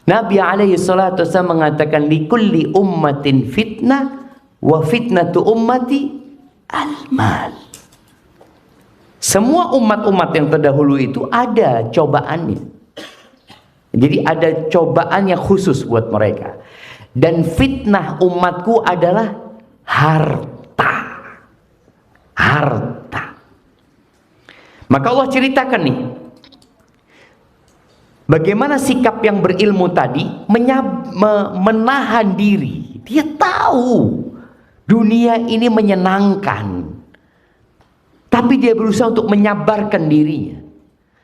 Nabi alaihi salatu wasallam mengatakan likulli ummatin fitnah wa fitnatu ummati al-mal. Semua umat-umat yang terdahulu itu ada cobaannya. Jadi ada cobaan yang khusus buat mereka. Dan fitnah umatku adalah harta. Harta. Maka Allah ceritakan nih, bagaimana sikap yang berilmu tadi menahan diri. Dia tahu dunia ini menyenangkan, tapi dia berusaha untuk menyabarkan dirinya.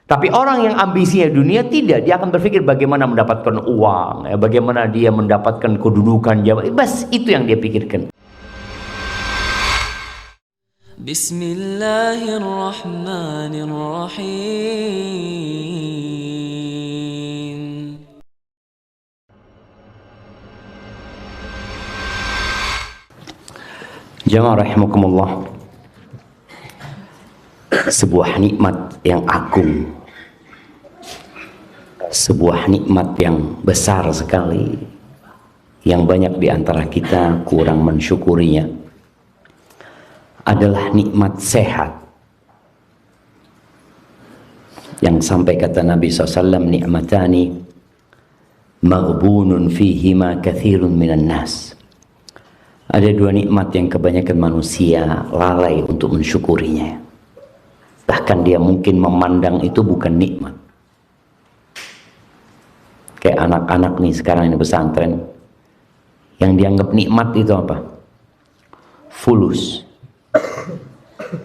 Tapi orang yang ambisinya dunia tidak, dia akan berpikir bagaimana mendapatkan uang, ya, bagaimana dia mendapatkan kedudukan jabatan. Bas itu yang dia pikirkan. Bismillahirrahmanirrahim. Jamaah rahimakumullah. Sebuah nikmat yang agung, sebuah nikmat yang besar sekali, yang banyak di antara kita kurang mensyukurinya, adalah nikmat sehat. Yang sampai kata Nabi SAW, ni'matani maghbunun fihima kathirun minan nas. Ada dua nikmat yang kebanyakan manusia lalai untuk mensyukurinya. Bahkan dia mungkin memandang itu bukan nikmat. Kayak anak-anak nih sekarang ini pesantren, yang dianggap nikmat itu apa? Fulus,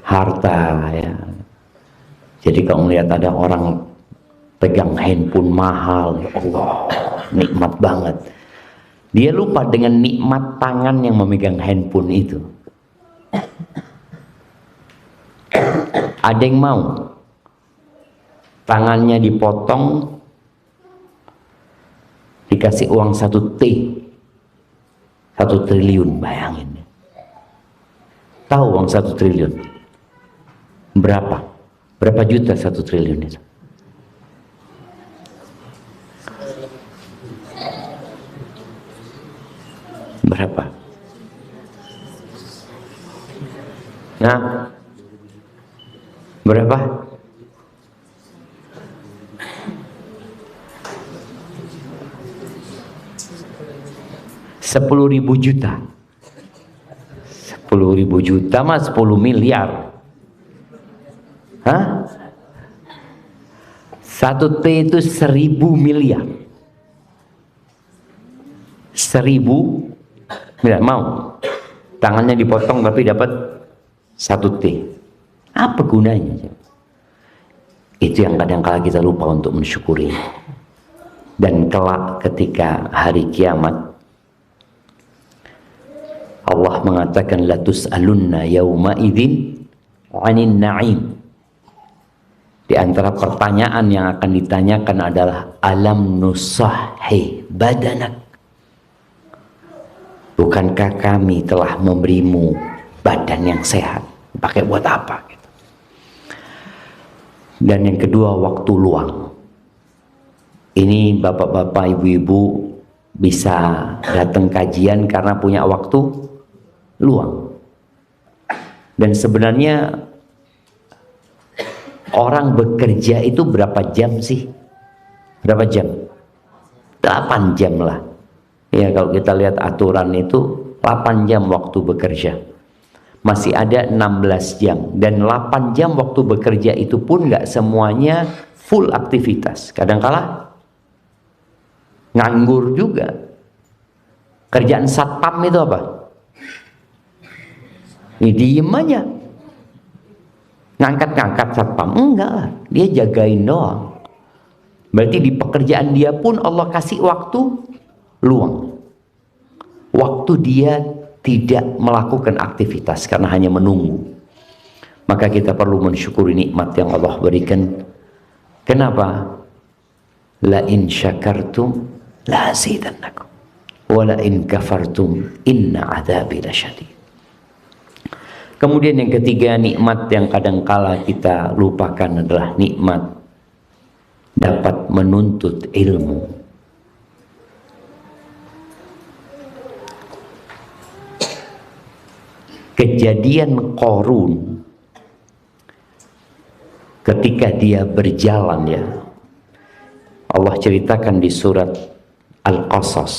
harta, ya. Jadi kalau melihat ada orang pegang handphone mahal, ya Allah, nikmat banget. Dia lupa dengan nikmat tangan yang memegang handphone itu. Ada yang mau tangannya dipotong, dikasih uang 1 triliun, bayangin. Tahu uang 1 triliun berapa? Berapa juta 1 triliun itu? Berapa? Nah, berapa? $10.000 juta. 10.000 juta mah 10 miliar. Hah? 1 T itu 1.000 miliar. 1.000 miliar. Mau tangannya dipotong tapi dapat 1 T. Apa gunanya? Itu yang kadang-kala kita lupa untuk mensyukuri. Dan kelak ketika hari kiamat, Allah mengatakan la tus'alunna yauma idzin 'anil na'im. Di antara pertanyaan yang akan ditanyakan adalah alam nusahhi badanak. Bukankah kami telah memberimu badan yang sehat? Pakai buat apa? Dan yang kedua, waktu luang. Ini bapak-bapak, ibu-ibu bisa datang kajian karena punya waktu luang. Dan sebenarnya orang bekerja itu berapa jam sih? Berapa jam? 8 jam lah. Ya, kalau kita lihat aturan itu 8 jam waktu bekerja. Masih ada 16 jam. Dan 8 jam waktu bekerja itu pun nggak semuanya full aktivitas. Kadang-kala nganggur juga. Kerjaan satpam itu apa? Ini diem aja. Ngangkat-ngangkat satpam. Enggak lah. Dia jagain doang. Berarti di pekerjaan dia pun Allah kasih waktu luang. Waktu dia tidak melakukan aktivitas karena hanya menunggu. Maka kita perlu mensyukuri nikmat yang Allah berikan. Kenapa? La in syakartum la azidannakum wa la in kafartum inna adzabi lasyadid. Kemudian yang ketiga, nikmat yang kadangkala kita lupakan adalah nikmat dapat menuntut ilmu. kejadian Qarun ketika dia berjalan ya. Allah ceritakan di surat Al-Qasas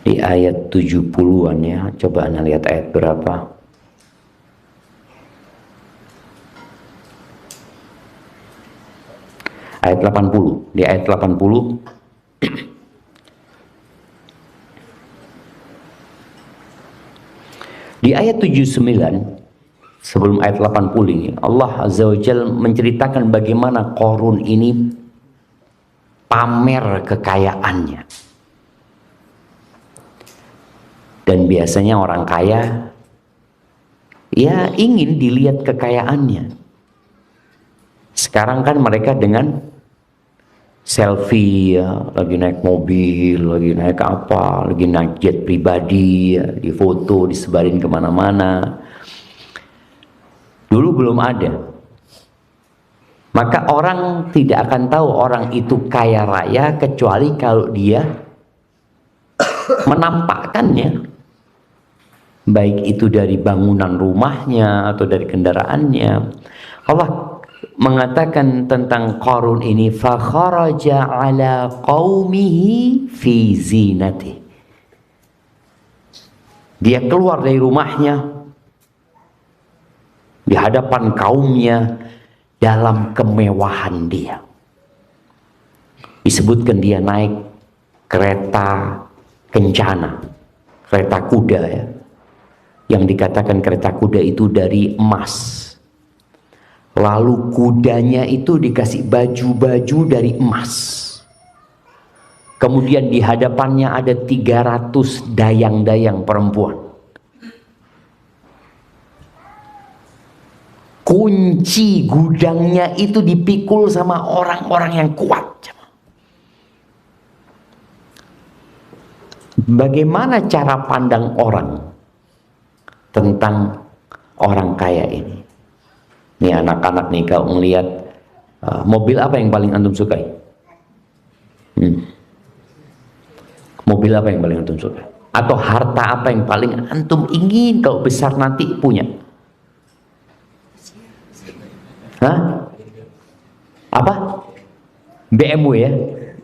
di ayat 70-an ya. Coba Anda lihat ayat berapa. Ayat 80. Di ayat 80 di ayat 79 sebelum ayat 80 ini Allah Azza wa Jalla menceritakan bagaimana Qarun ini pamer kekayaannya. Dan biasanya orang kaya ya ingin dilihat kekayaannya. Sekarang kan mereka dengan selfie ya, lagi naik mobil, lagi naik apa, lagi naik jet pribadi ya, difoto, disebarin kemana-mana. Dulu belum ada. Maka orang tidak akan tahu orang itu kaya raya kecuali kalau dia menampakkannya. Baik itu dari bangunan rumahnya atau dari kendaraannya. Allah mengatakan tentang Qarun ini, fa kharaja ala qaumihi fi zinati. Dia keluar dari rumahnya di hadapan kaumnya dalam kemewahan dia. Disebutkan dia naik kereta kencana, kereta kuda ya. Yang dikatakan kereta kuda itu dari emas. Lalu kudanya itu dikasih baju-baju dari emas. Kemudian di hadapannya ada 300 dayang-dayang perempuan. Kunci gudangnya itu dipikul sama orang-orang yang kuat. Bagaimana cara pandang orang tentang orang kaya ini? Nih anak-anak nih, kalau melihat mobil apa yang paling antum sukai? Mobil apa yang paling antum sukai? Atau harta apa yang paling antum ingin kalau besar nanti punya? Hah? Apa? BMW ya?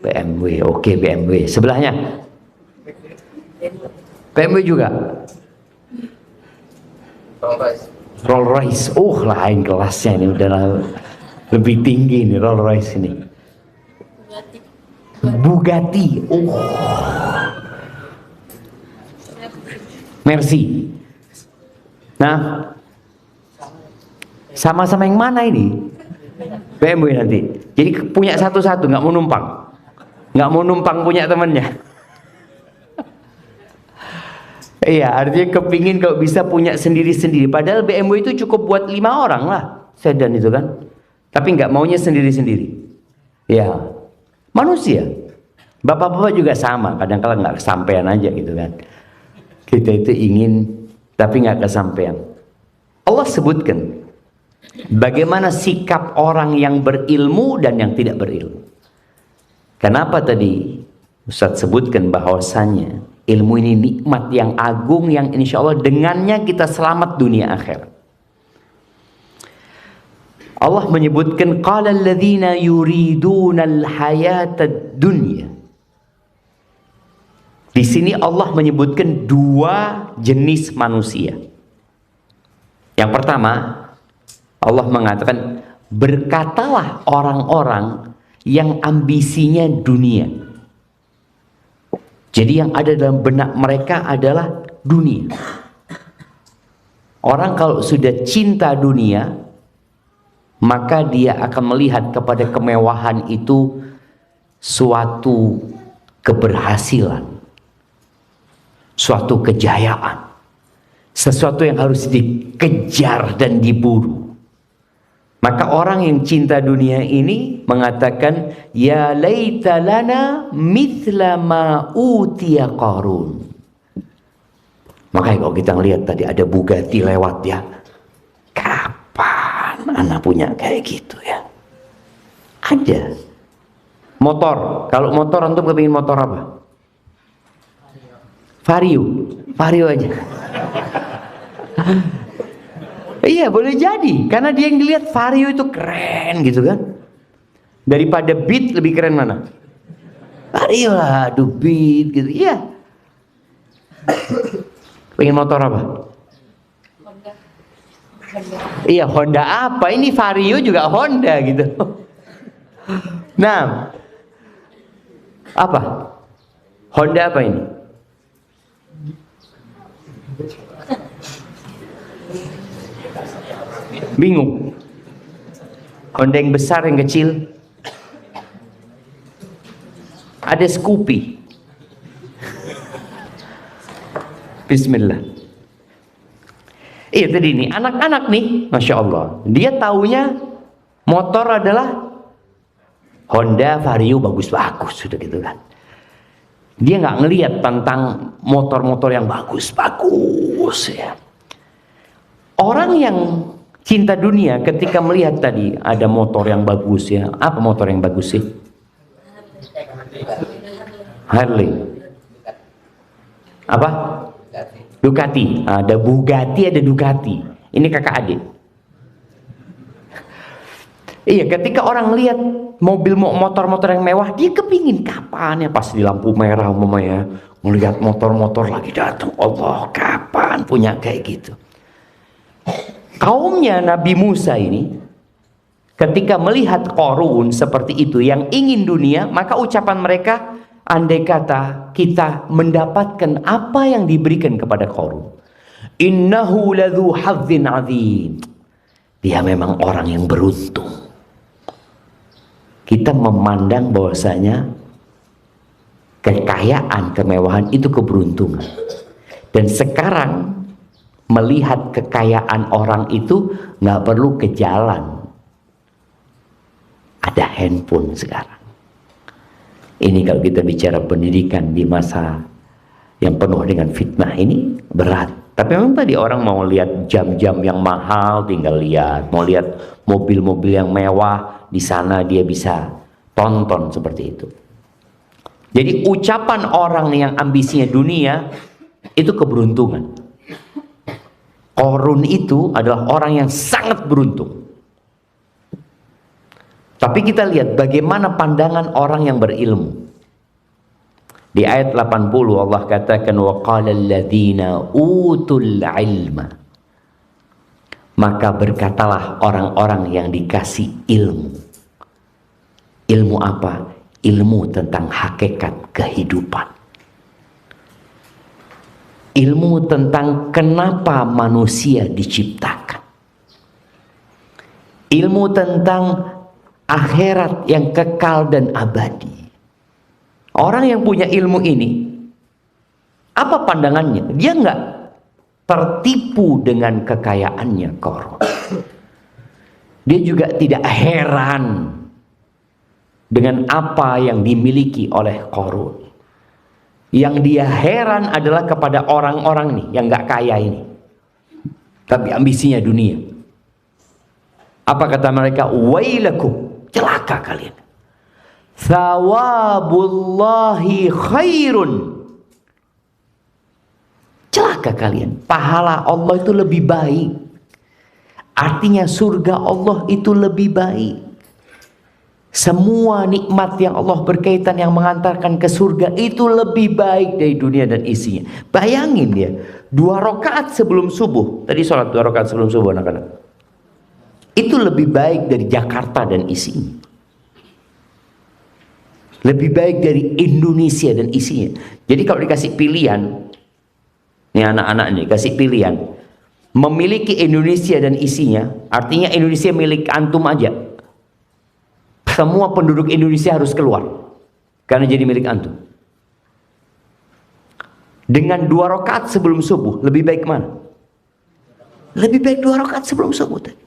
BMW, oke BMW. Sebelahnya? BMW juga? Rolls Royce. Lain kelasnya ini, udah lebih tinggi nih Rolls Royce ini. Bugatti. Mercy. Nah, sama-sama yang mana ini? BMW nanti. Jadi punya satu-satu, nggak mau numpang. Nggak mau numpang punya temennya. Iya, artinya kepingin kalau bisa punya sendiri-sendiri. Padahal BMW itu cukup buat 5 orang lah, sedan itu kan. Tapi nggak maunya sendiri-sendiri. Ya, manusia. Bapak-bapak juga sama. Kadang-kadang nggak kesampaian aja gitu kan. Kita itu ingin, tapi nggak kesampaian. Allah sebutkan bagaimana sikap orang yang berilmu dan yang tidak berilmu. Kenapa tadi Ustadz sebutkan bahwasannya ilmu ini nikmat yang agung yang insya Allah dengannya kita selamat dunia akhirat. Allah menyebutkan qala alladzina yuriduna al-hayatad dunya. Di sini Allah menyebutkan 2 jenis manusia. Yang pertama, Allah mengatakan berkatalah orang-orang yang ambisinya dunia. Jadi yang ada dalam benak mereka adalah dunia. Orang kalau sudah cinta dunia, maka dia akan melihat kepada kemewahan itu suatu keberhasilan, suatu kejayaan, sesuatu yang harus dikejar dan diburu. Maka orang yang cinta dunia ini mengatakan, ya laita lana mithla ma utiya Qarun. Makanya kalau kita lihat tadi ada Bugatti lewat ya, kapan anak punya kayak gitu ya? Ada. Motor, kalau motor antum kepingin motor apa? Vario. Vario aja. Iya boleh jadi, karena dia yang dilihat Vario itu keren gitu kan. Daripada Beat lebih keren mana? Vario lah, aduh Beat gitu. Iya. Pengen motor apa? Honda. Iya Honda apa? Ini Vario juga Honda gitu. Nah, apa? Honda apa ini? Bingung. Honda yang besar, yang kecil. Ada Scoopy. Bismillah. Iya tadi nih, anak-anak nih, Masya Allah. Dia taunya motor adalah Honda, Vario, bagus-bagus, sudah gitu kan. Dia nggak ngelihat tentang motor-motor yang bagus-bagus ya. Orang yang cinta dunia ketika melihat tadi ada motor yang bagus ya. Apa motor yang bagus sih? Harley. Apa? Ducati. Ada Bugatti, ada Ducati. Ini kakak adik. Iya, ketika orang lihat motor-motor yang mewah, dia kepingin kapan ya pas di lampu merah umpamanya melihat motor-motor lagi datang. Allah, kapan punya kayak gitu. Kaumnya Nabi Musa ini ketika melihat Qarun seperti itu yang ingin dunia, maka ucapan mereka, andai kata kita mendapatkan apa yang diberikan kepada Qarun, innahu ladzu hazzin azim, dia memang orang yang beruntung. Kita memandang bahwasanya kekayaan, kemewahan itu keberuntungan. Dan sekarang melihat kekayaan orang itu nggak perlu ke jalan. Ada handphone sekarang. Ini kalau kita bicara pendidikan di masa yang penuh dengan fitnah ini berat. Tapi memang tadi orang mau lihat jam-jam yang mahal tinggal lihat, mau lihat mobil-mobil yang mewah di sana dia bisa tonton seperti itu. Jadi ucapan orang yang ambisinya dunia itu keberuntungan. Qarun itu adalah orang yang sangat beruntung. Tapi kita lihat bagaimana pandangan orang yang berilmu. Di ayat 80 Allah katakan wa qala alladziina utul ilma, maka berkatalah orang-orang yang dikasih ilmu. Ilmu apa? Ilmu tentang hakikat kehidupan. Ilmu tentang kenapa manusia diciptakan. Ilmu tentang akhirat yang kekal dan abadi. Orang yang punya ilmu ini, apa pandangannya? Dia nggak tertipu dengan kekayaannya Qarun. Dia juga tidak heran dengan apa yang dimiliki oleh Qarun. Yang dia heran adalah kepada orang-orang nih yang nggak kaya ini, tapi ambisinya dunia. Apa kata mereka? Wailakum, celaka kalian. Thawabullahi khairun, celaka kalian, pahala Allah itu lebih baik. Artinya surga Allah itu lebih baik. Semua nikmat yang Allah berkaitan yang mengantarkan ke surga itu lebih baik dari dunia dan isinya. Bayangin dia 2 rakaat sebelum subuh. Tadi sholat 2 rakaat sebelum subuh anak-anak, itu lebih baik dari Jakarta dan isinya. Lebih baik dari Indonesia dan isinya. Jadi kalau dikasih pilihan, nih anak-anak nih kasih pilihan, memiliki Indonesia dan isinya, artinya Indonesia milik antum aja. Semua penduduk Indonesia harus keluar karena jadi milik antum. Dengan 2 rakaat sebelum subuh, lebih baik mana? Lebih baik 2 rakaat sebelum subuh tadi.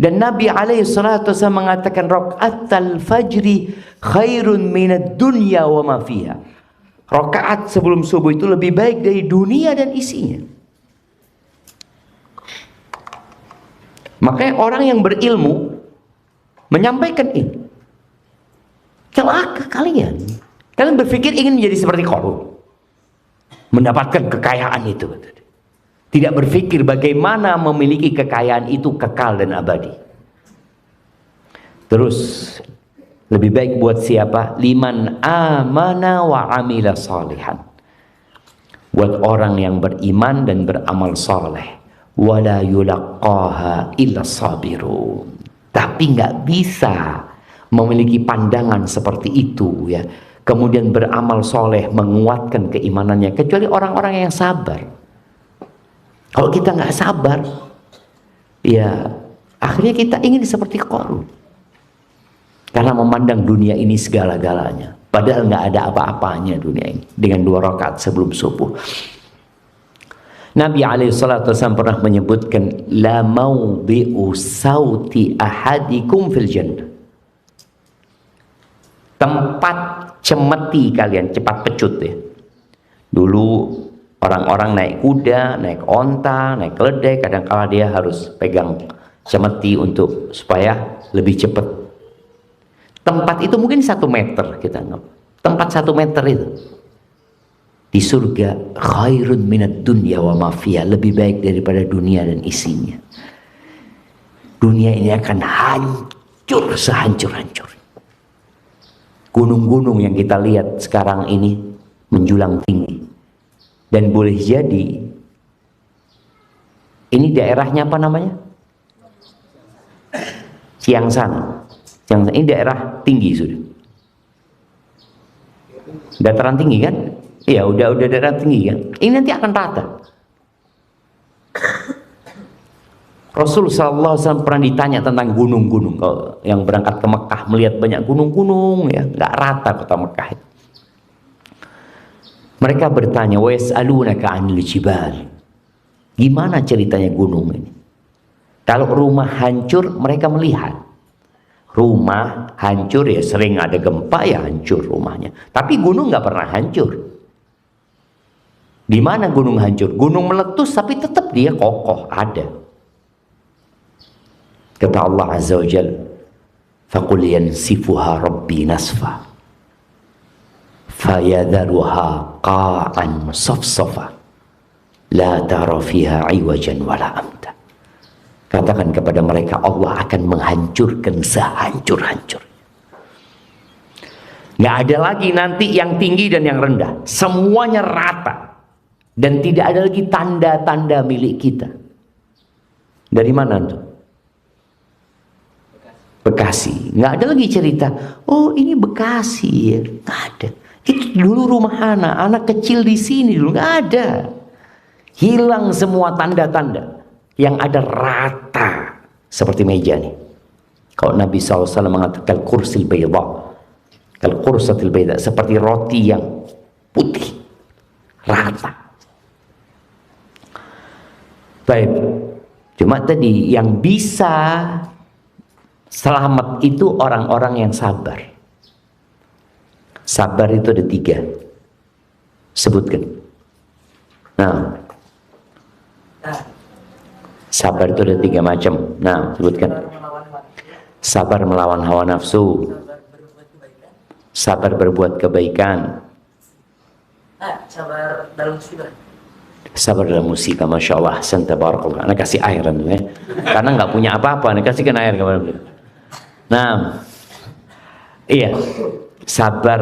Dan Nabi alaihissalatu wasallam mengatakan rakaatul fajri khairun minad dunya wa ma fiha. Rakaat sebelum subuh itu lebih baik dari dunia dan isinya. Makanya orang yang berilmu menyampaikan ini. Celaka kalian. Kalian berpikir ingin menjadi seperti Qarun. mendapatkan kekayaan itu. Tidak berpikir bagaimana memiliki kekayaan itu kekal dan abadi. Terus lebih baik buat siapa? Liman amana wa amila salihan. Buat orang yang beriman dan beramal saleh. Wala yulaqqaha illa sabirun. Tapi nggak bisa memiliki pandangan seperti itu ya. Kemudian beramal soleh menguatkan keimanannya kecuali orang-orang yang sabar. Kalau kita nggak sabar, ya akhirnya kita ingin seperti Qarun. Karena memandang dunia ini segala-galanya. Padahal nggak ada apa-apanya dunia ini. Dengan 2 rakaat sebelum subuh. Nabi SAW pernah menyebutkan, La mawbi'u sauti ahadikum fil jannah. Tempat cemeti kalian, cepat pecut ya. Dulu orang-orang naik kuda, naik onta, naik keledai, kadang-kala dia harus pegang cemeti untuk supaya lebih cepat. Tempat itu mungkin 1 meter kita anggap. Tempat 1 meter itu di surga khairun minad dunya wa ma fiha, lebih baik daripada dunia dan isinya. Dunia ini akan hancur sehancur-hancur. Gunung-gunung yang kita lihat sekarang ini menjulang tinggi. Dan boleh jadi ini daerahnya apa namanya? Ciangsana. Ini daerah tinggi sudah. Dataran tinggi kan? Iya, udah dataran tinggi kan? Ini nanti akan rata. Rasul SAW pernah ditanya tentang gunung-gunung. Kalau yang berangkat ke Mekah melihat banyak gunung-gunung ya, nggak rata kota Mekah itu. Mereka bertanya, wa yas'alunaka 'anil jibal. Gimana ceritanya gunung ini? Kalau rumah hancur, mereka melihat. Rumah hancur ya sering ada gempa ya hancur rumahnya. Tapi gunung nggak pernah hancur. Di mana gunung hancur? Gunung meletus tapi tetap dia kokoh ada. Kata Allah Azza wa Jalla, faqul yansifuha rabbi nasfa fayadharuha qa'an safsafa la tara fiha iwajan wala amta. Katakan kepada mereka, Allah akan menghancurkan sehancur-hancur. Nggak ada lagi nanti yang tinggi dan yang rendah, semuanya rata. Dan tidak ada lagi tanda-tanda milik kita. Dari mana tuh? Bekasi. Nggak ada lagi cerita, oh ini Bekasi ya. Nggak ada. Itu dulu rumah anak kecil di sini dulu. Nggak ada. Hilang semua tanda-tanda. Yang ada rata. Seperti meja nih. Kalau Nabi SAW mengatakan kursil bayda. Kal kursatil bayda. Seperti roti yang putih. Rata. Baik. Cuma tadi yang bisa selamat itu orang-orang yang sabar. Sabar itu ada 3. Sebutkan. Nah, sabar itu ada 3 macam. Nah, sebutkan. Sabar melawan hawa nafsu. Sabar berbuat kebaikan. Sabar dalam musibah. Sabar dalam musibah, masya Allah. Tabarakallah. Anak kasih air ya. Karena nggak punya apa-apa, anak kasihkan air kepada beliau. Nah, iya, sabar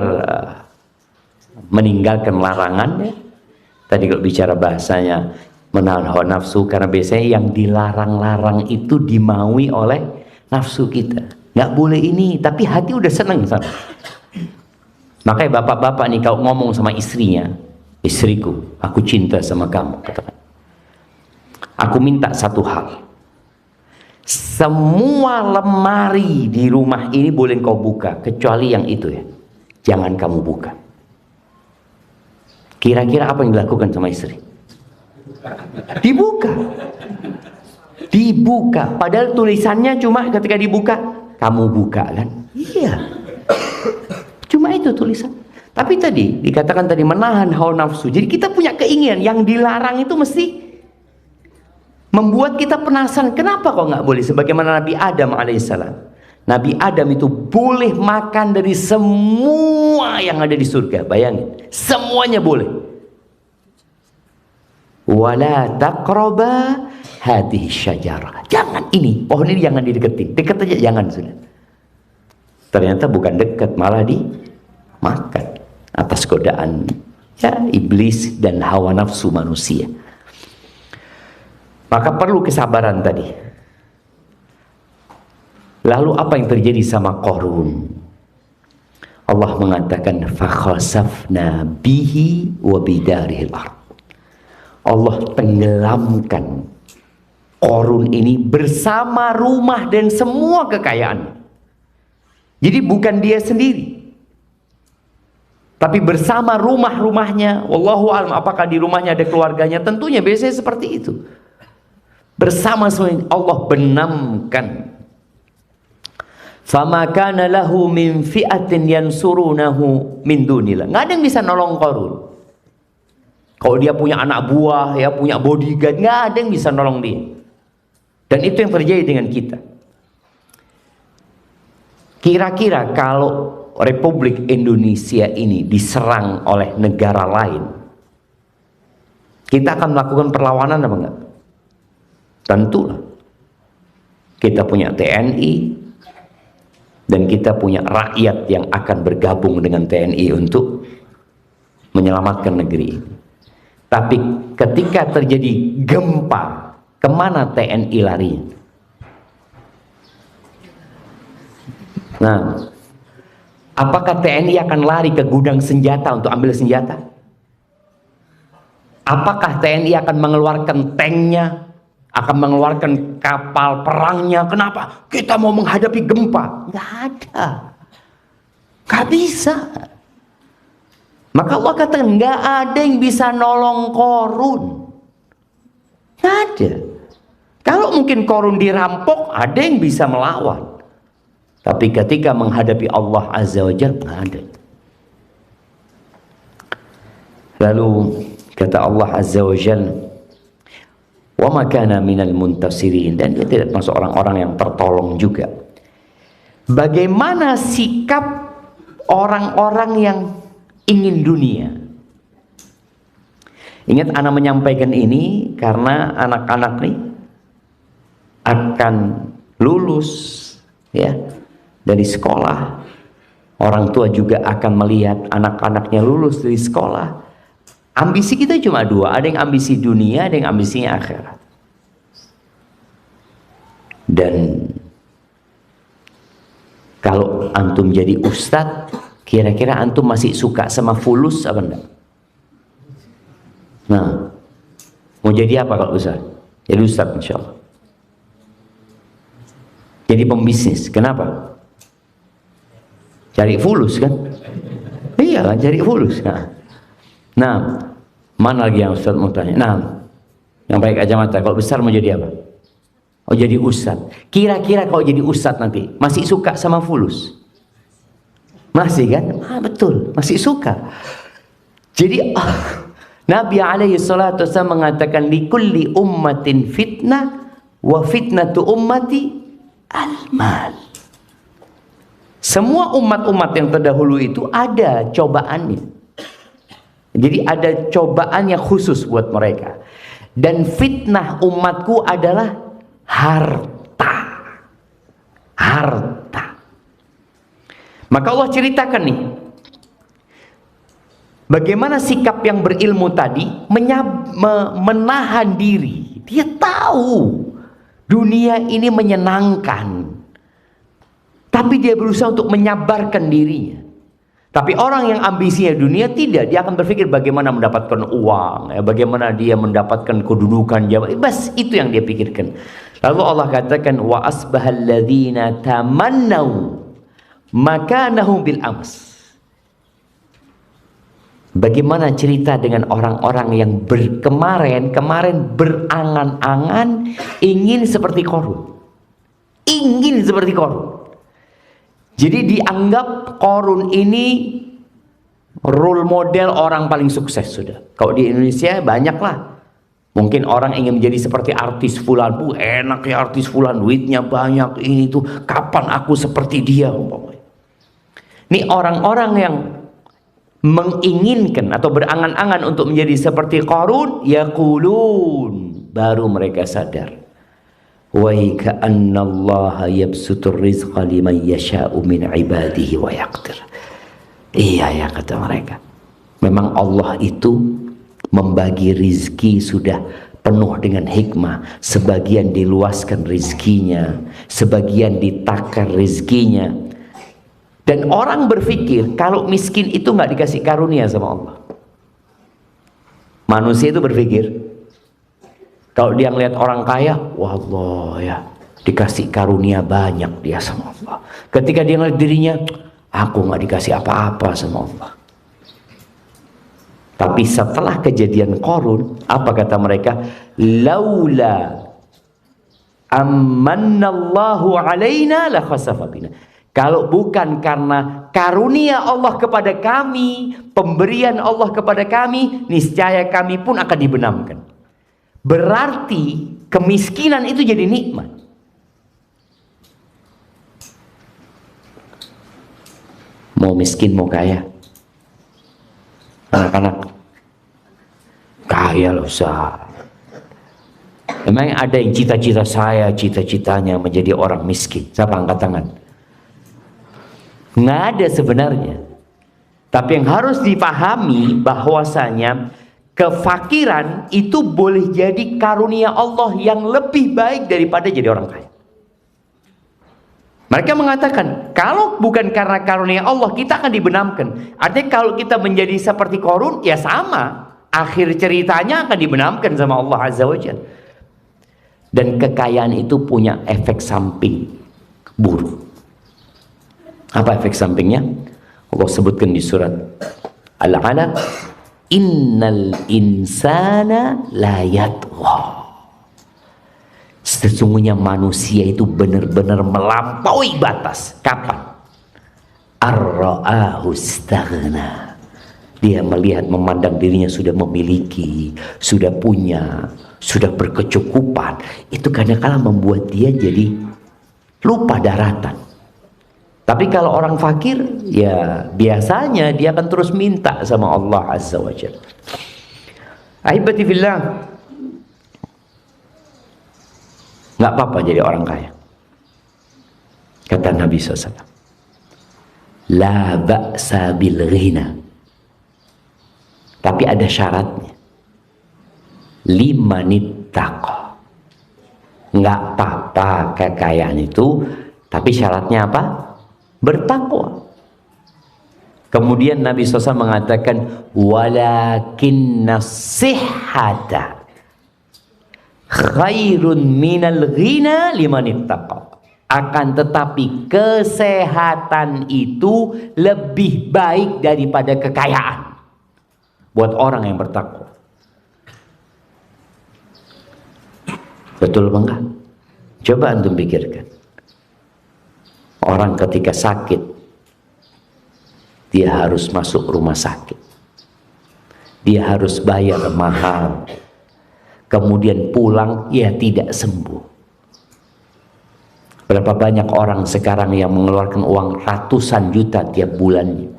meninggalkan larangan ya. Tadi kalau bicara bahasanya menahan hawa nafsu, karena biasanya yang dilarang-larang itu dimaui oleh nafsu kita. Nggak boleh ini, tapi hati udah seneng sana. Makanya bapak-bapak nih kalau ngomong sama istrinya, istriku, aku cinta sama kamu, katakan. Aku minta satu hal. Semua lemari di rumah ini boleh kau buka, kecuali yang itu ya. Jangan kamu buka. Kira-kira apa yang dilakukan sama istri? Dibuka. Dibuka. Padahal tulisannya cuma ketika dibuka, kamu buka kan? Iya. Cuma itu tulisan. Tapi tadi dikatakan tadi menahan hawa nafsu. Jadi kita punya keinginan yang dilarang itu mesti membuat kita penasaran. Kenapa kok nggak boleh? Sebagaimana Nabi Adam alaihissalam. Nabi Adam itu boleh makan dari semua yang ada di surga. Bayangin, semuanya boleh. wala taqraba hadhihi syajarah. Jangan ini, pohon ini jangan dideketin. Dekat aja jangan sudah. Ternyata bukan dekat, malah dimakan atas godaan ya iblis dan hawa nafsu manusia. Maka perlu kesabaran tadi. Lalu apa yang terjadi sama Qarun? Allah mengatakan fakhasafna bihi wa bidarihil ardh. Allah tenggelamkan Qarun ini bersama rumah dan semua kekayaan. Jadi bukan dia sendiri, tapi bersama rumah-rumahnya. Wallahu a'lam apakah di rumahnya ada keluarganya, tentunya biasanya seperti itu. Bersama semuanya Allah benamkan. Fama kana lahu min fi'atin yansurunahu min dunillah. Nggak ada yang bisa nolong Qarun. Kalau dia punya anak buah, ya punya bodyguard, nggak ada yang bisa nolong dia. Dan itu yang terjadi dengan kita. Kira-kira kalau Republik Indonesia ini diserang oleh negara lain, kita akan melakukan perlawanan apa enggak? Tentulah. Kita punya TNI dan kita punya rakyat yang akan bergabung dengan TNI untuk menyelamatkan negeri ini. Tapi ketika terjadi gempa, kemana TNI lari? Nah, apakah TNI akan lari ke gudang senjata untuk ambil senjata? Apakah TNI akan mengeluarkan tanknya, akan mengeluarkan kapal perangnya? Kenapa? Kita mau menghadapi gempa. Nggak ada, nggak bisa. Maka Allah katakan nggak ada yang bisa nolong Qarun. Nggak ada. Kalau mungkin Qarun dirampok, ada yang bisa melawan. Tapi ketika menghadapi Allah Azza wa Jalla, nggak ada. Lalu kata Allah Azza wa Jalla, wa ma kana minal muntasirin, dan dia tidak masuk orang-orang yang tertolong juga. Bagaimana sikap orang-orang yang ingin dunia? Ingat, anak menyampaikan ini karena anak-anak nih akan lulus ya dari sekolah. Orang tua juga akan melihat anak-anaknya lulus dari sekolah. Ambisi kita cuma dua, ada yang ambisi dunia, ada yang ambisinya akhirat. Dan kalau antum jadi ustadz, kira-kira antum masih suka sama fulus apa enggak? Nah, mau jadi apa kalau ustadz? Jadi ustadz insya Allah. Jadi pembisnis, kenapa? Cari fulus kan? Iya kan, cari fulus. Nah, mana lagi yang ustadz mau tanya? Nah, yang pakai kacamata, kalau besar mau jadi apa? Oh, jadi ustadz. Kira-kira kalau jadi ustadz nanti masih suka sama fulus? Masih kan? Ah, betul, masih suka. Jadi Nabi alaihi salatu wasallam mengatakan likulli ummatin fitnah wa fitnatu ummati al-mal. Semua umat-umat yang terdahulu itu ada cobaannya. Jadi ada cobaan yang khusus buat mereka. Dan fitnah umatku adalah harta. Harta. Maka Allah ceritakan nih, bagaimana sikap yang berilmu tadi menahan diri. Dia tahu dunia ini menyenangkan, tapi dia berusaha untuk menyabarkan dirinya. Tapi orang yang ambisinya dunia tidak, dia akan berpikir bagaimana mendapatkan uang, ya, bagaimana dia mendapatkan kedudukan jabatan. Bas itu yang dia pikirkan. Lalu Allah katakan wa asbahal ladzina tamannau makanahum bil ams. Bagaimana cerita dengan orang-orang yang kemarin berangan-angan ingin seperti Qarun. Ingin seperti Qarun. Jadi dianggap Qarun ini role model orang paling sukses sudah. Kalau di Indonesia banyaklah. Mungkin orang ingin menjadi seperti artis fulan. Enak ya artis fulan, duitnya banyak, ini tuh. Kapan aku seperti dia? Ini orang-orang yang menginginkan atau berangan-angan untuk menjadi seperti Qarun, yaqulun, baru mereka sadar, wa ka'anna Allah yabsutur rizqa liman yasha'u min ibadihi wa yaqdir. Iya ya, kata mereka, memang Allah itu membagi rizki sudah penuh dengan hikmah. Sebagian diluaskan rizkinya, sebagian ditakar rizkinya. Dan orang berpikir kalau miskin itu nggak dikasih karunia sama Allah. Manusia itu berpikir kalau dia ngelihat orang kaya, wah Allah ya, dikasih karunia banyak dia sama Allah. Ketika dia ngelihat dirinya, aku nggak dikasih apa-apa sama Allah. Tapi setelah kejadian Qarun, apa kata mereka? Laula amannallahu alaina la khasafa bina. Kalau bukan karena karunia Allah kepada kami, pemberian Allah kepada kami, niscaya kami pun akan dibenamkan. Berarti kemiskinan itu jadi nikmat. Mau miskin mau kaya, anak-anak kaya loh Ustaz. Emang ada yang cita-cita saya, cita-citanya menjadi orang miskin? Siapa angkat tangan? Nggak ada sebenarnya. Tapi yang harus dipahami bahwasanya kefakiran itu boleh jadi karunia Allah yang lebih baik daripada jadi orang kaya. Mereka mengatakan kalau bukan karena karunia Allah kita akan dibenamkan. Artinya kalau kita menjadi seperti Qarun ya sama, akhir ceritanya akan dibenamkan sama Allah Azza wa Jalla. Dan kekayaan itu punya efek samping buruk. Apa efek sampingnya? Allah sebutkan di surat Al-Alaq, innal insana la yatgha. Sesungguhnya manusia itu benar-benar melampaui batas. Kapan? Ar-ra'ahu istaghna. Dia melihat, memandang dirinya sudah memiliki, sudah punya, sudah berkecukupan. Itu kadang-kala membuat dia jadi lupa daratan. Tapi kalau orang fakir, ya biasanya dia akan terus minta sama Allah Azza wa Jalla. Ahibati fillah, nggak apa-apa jadi orang kaya. Kata Nabi SAW, la ba'sa bil ghina. Tapi ada syaratnya. Limanittaqa. Nggak apa-apa kekayaan itu, tapi syaratnya apa? Bertakwa. Kemudian Nabi SAW mengatakan walakinna sihhata khairun minal ghina limanittaqa. Akan tetapi kesehatan itu lebih baik daripada kekayaan buat orang yang bertakwa. Betul apa enggak? Coba antum pikirkan. Orang ketika sakit, dia harus masuk rumah sakit. Dia harus bayar mahal. Kemudian pulang, ya tidak sembuh. Berapa banyak orang sekarang yang mengeluarkan uang ratusan juta tiap bulannya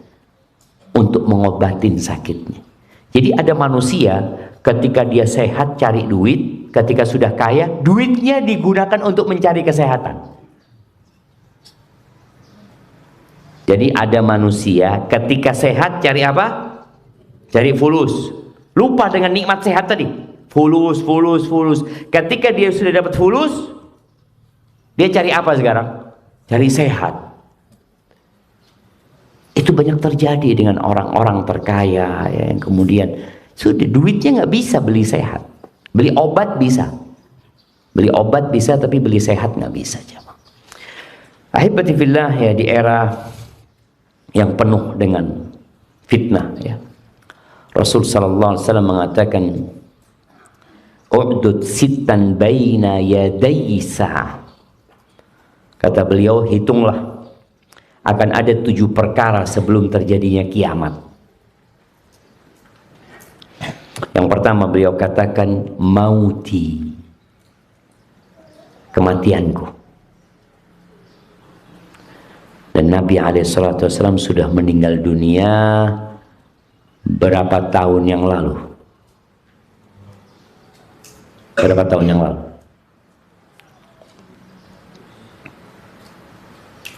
untuk mengobatin sakitnya. Jadi ada manusia ketika dia sehat cari duit, ketika sudah kaya, duitnya digunakan untuk mencari kesehatan. Jadi ada manusia ketika sehat cari apa? Cari fulus. Lupa dengan nikmat sehat tadi. Fulus. Ketika dia sudah dapat fulus, dia cari apa sekarang? Cari sehat. Itu banyak terjadi dengan orang-orang terkaya ya, yang kemudian sudah duitnya nggak bisa beli sehat. Beli obat bisa. Beli obat bisa, tapi beli sehat nggak bisa. Ahibati fillah, ya, di era yang penuh dengan fitnah ya. Rasul sallallahu alaihi wasallam mengatakan u'dud sittan baina yaday sa'ah. Kata beliau, hitunglah akan ada 7 perkara sebelum terjadinya kiamat. Yang pertama beliau katakan mauti, kematianku. Dan Nabi SAW sudah meninggal dunia Berapa tahun yang lalu? Berapa tahun yang lalu?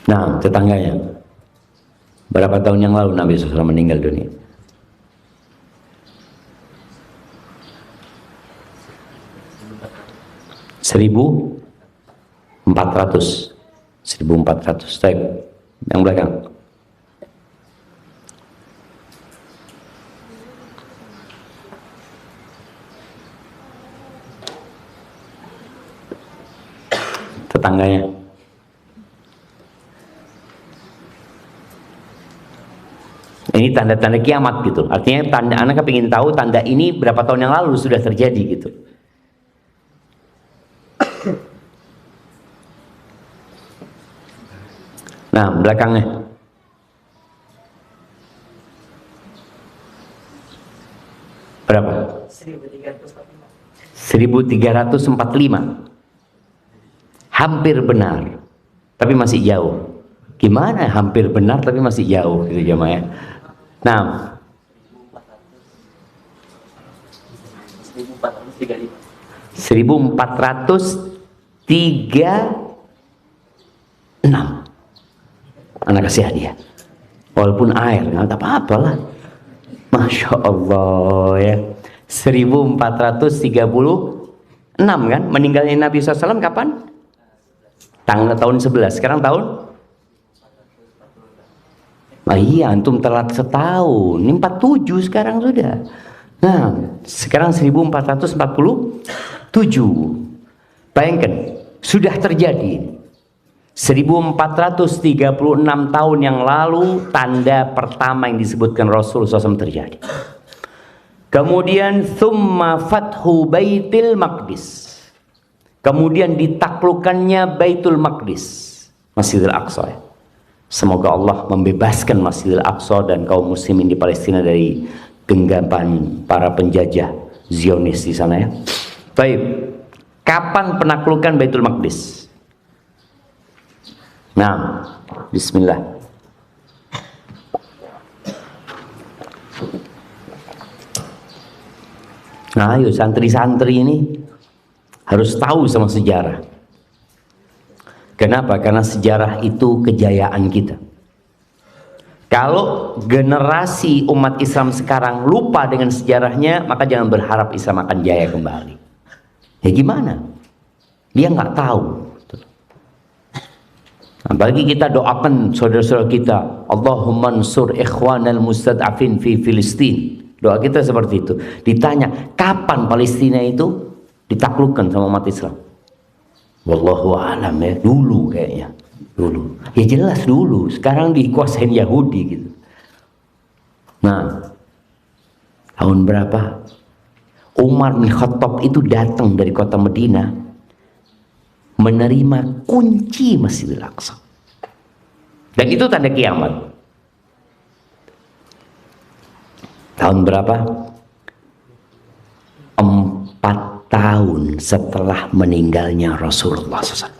Nah, tetangganya. Berapa tahun yang lalu Nabi SAW meninggal dunia? Seribu 1400. Baik. Yang belakang. Tetangganya. Ini tanda-tanda kiamat gitu. Artinya tanda, anak kepingin tahu tanda ini berapa tahun yang lalu sudah terjadi gitu. Nah, belakangnya. Berapa? 1345. Hampir benar, tapi masih jauh. Gimana hampir benar tapi masih jauh gitu jemaah ya. Nah, 1436. Anak kasih hadiah. Walaupun air, nggak apa-apalah. Masya Allah ya. 1436 kan? Meninggalnya Nabi SAW kapan? Tahun 11. Sekarang tahun? Nah, iya, antum telat setahun. Ini 47 sekarang sudah. Nah, sekarang 1447. Bayangkan, sudah terjadi. 1436 tahun yang lalu tanda pertama yang disebutkan Rasulullah SAW terjadi. Kemudian thumma fathu Baitul Maqdis. Kemudian ditaklukkannya Baitul Maqdis, Masjidil Aqsa ya. Semoga Allah membebaskan Masjidil Aqsa dan kaum muslimin di Palestina dari genggaman para penjajah Zionis di sana ya. Baik. Kapan penaklukan Baitul Maqdis? Nah, bismillah. Nah, ayo santri-santri ini harus tahu sama sejarah. Kenapa? Karena sejarah itu kejayaan kita. Kalau generasi umat Islam sekarang lupa dengan sejarahnya, maka jangan berharap Islam akan jaya kembali. Ya gimana? Dia nggak tahu. Apalagi kita doakan saudara-saudara kita, Allahumma ansur ikhwanal mustad'afin fi Filistin. Doa kita seperti itu. Ditanya, kapan Palestina itu ditaklukkan sama umat Islam? Wallahu a'lam ya, dulu kayaknya. Dulu. Ya jelas dulu, sekarang dikuasain Yahudi gitu. Nah, tahun berapa? Umar bin Khattab itu datang dari kota Madinah menerima kunci Masjidil Aqsa. Dan itu tanda kiamat. Tahun berapa? 4 tahun setelah meninggalnya Rasulullah SAW.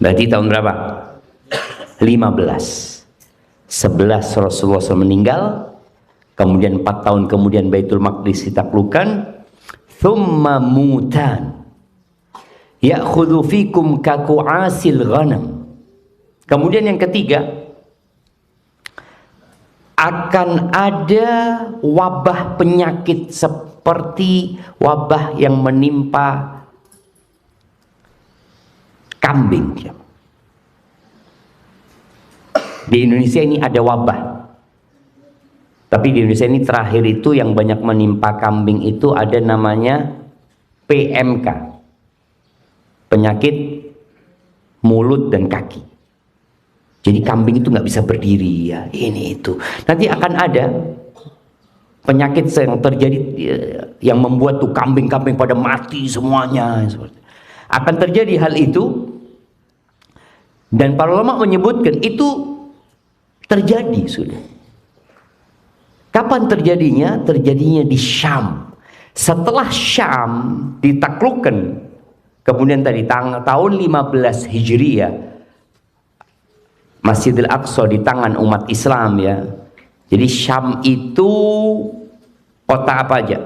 Berarti tahun berapa? 15. 11 Rasulullah SAW meninggal. Kemudian 4 tahun kemudian Baitul Maqdis ditaklukkan. Thumma mutan ya'khudhu fikum kaku'asil ghanam. Kemudian yang ketiga, akan ada wabah penyakit seperti wabah yang menimpa kambing. Di Indonesia ini ada wabah. Tapi di Indonesia ini terakhir itu yang banyak menimpa kambing itu ada namanya PMK. Penyakit mulut dan kaki. Jadi kambing itu nggak bisa berdiri ya, ini itu. Nanti akan ada penyakit yang terjadi yang membuat tuh kambing-kambing pada mati semuanya. Akan terjadi hal itu. Dan para ulama menyebutkan itu terjadi sudah. Kapan terjadinya? Terjadinya di Syam. Setelah Syam ditaklukkan, kemudian tadi tahun 15 Hijriah, Masjidil Aqsa di tangan umat Islam ya. Jadi Syam itu kota apa aja?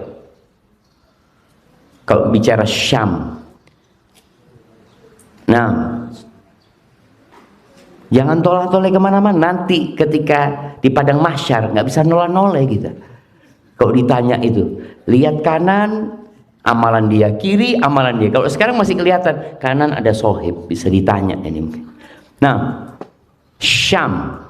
Kalau bicara Syam. Nah, jangan tolak-tolak kemana-mana. Nanti ketika di padang mahsyar nggak bisa nolak-nolak gitu. Kalau ditanya itu, lihat kanan, amalan dia, kiri, amalan dia. Kalau sekarang masih kelihatan kanan ada sohib, bisa ditanya ini. Nah, Syam.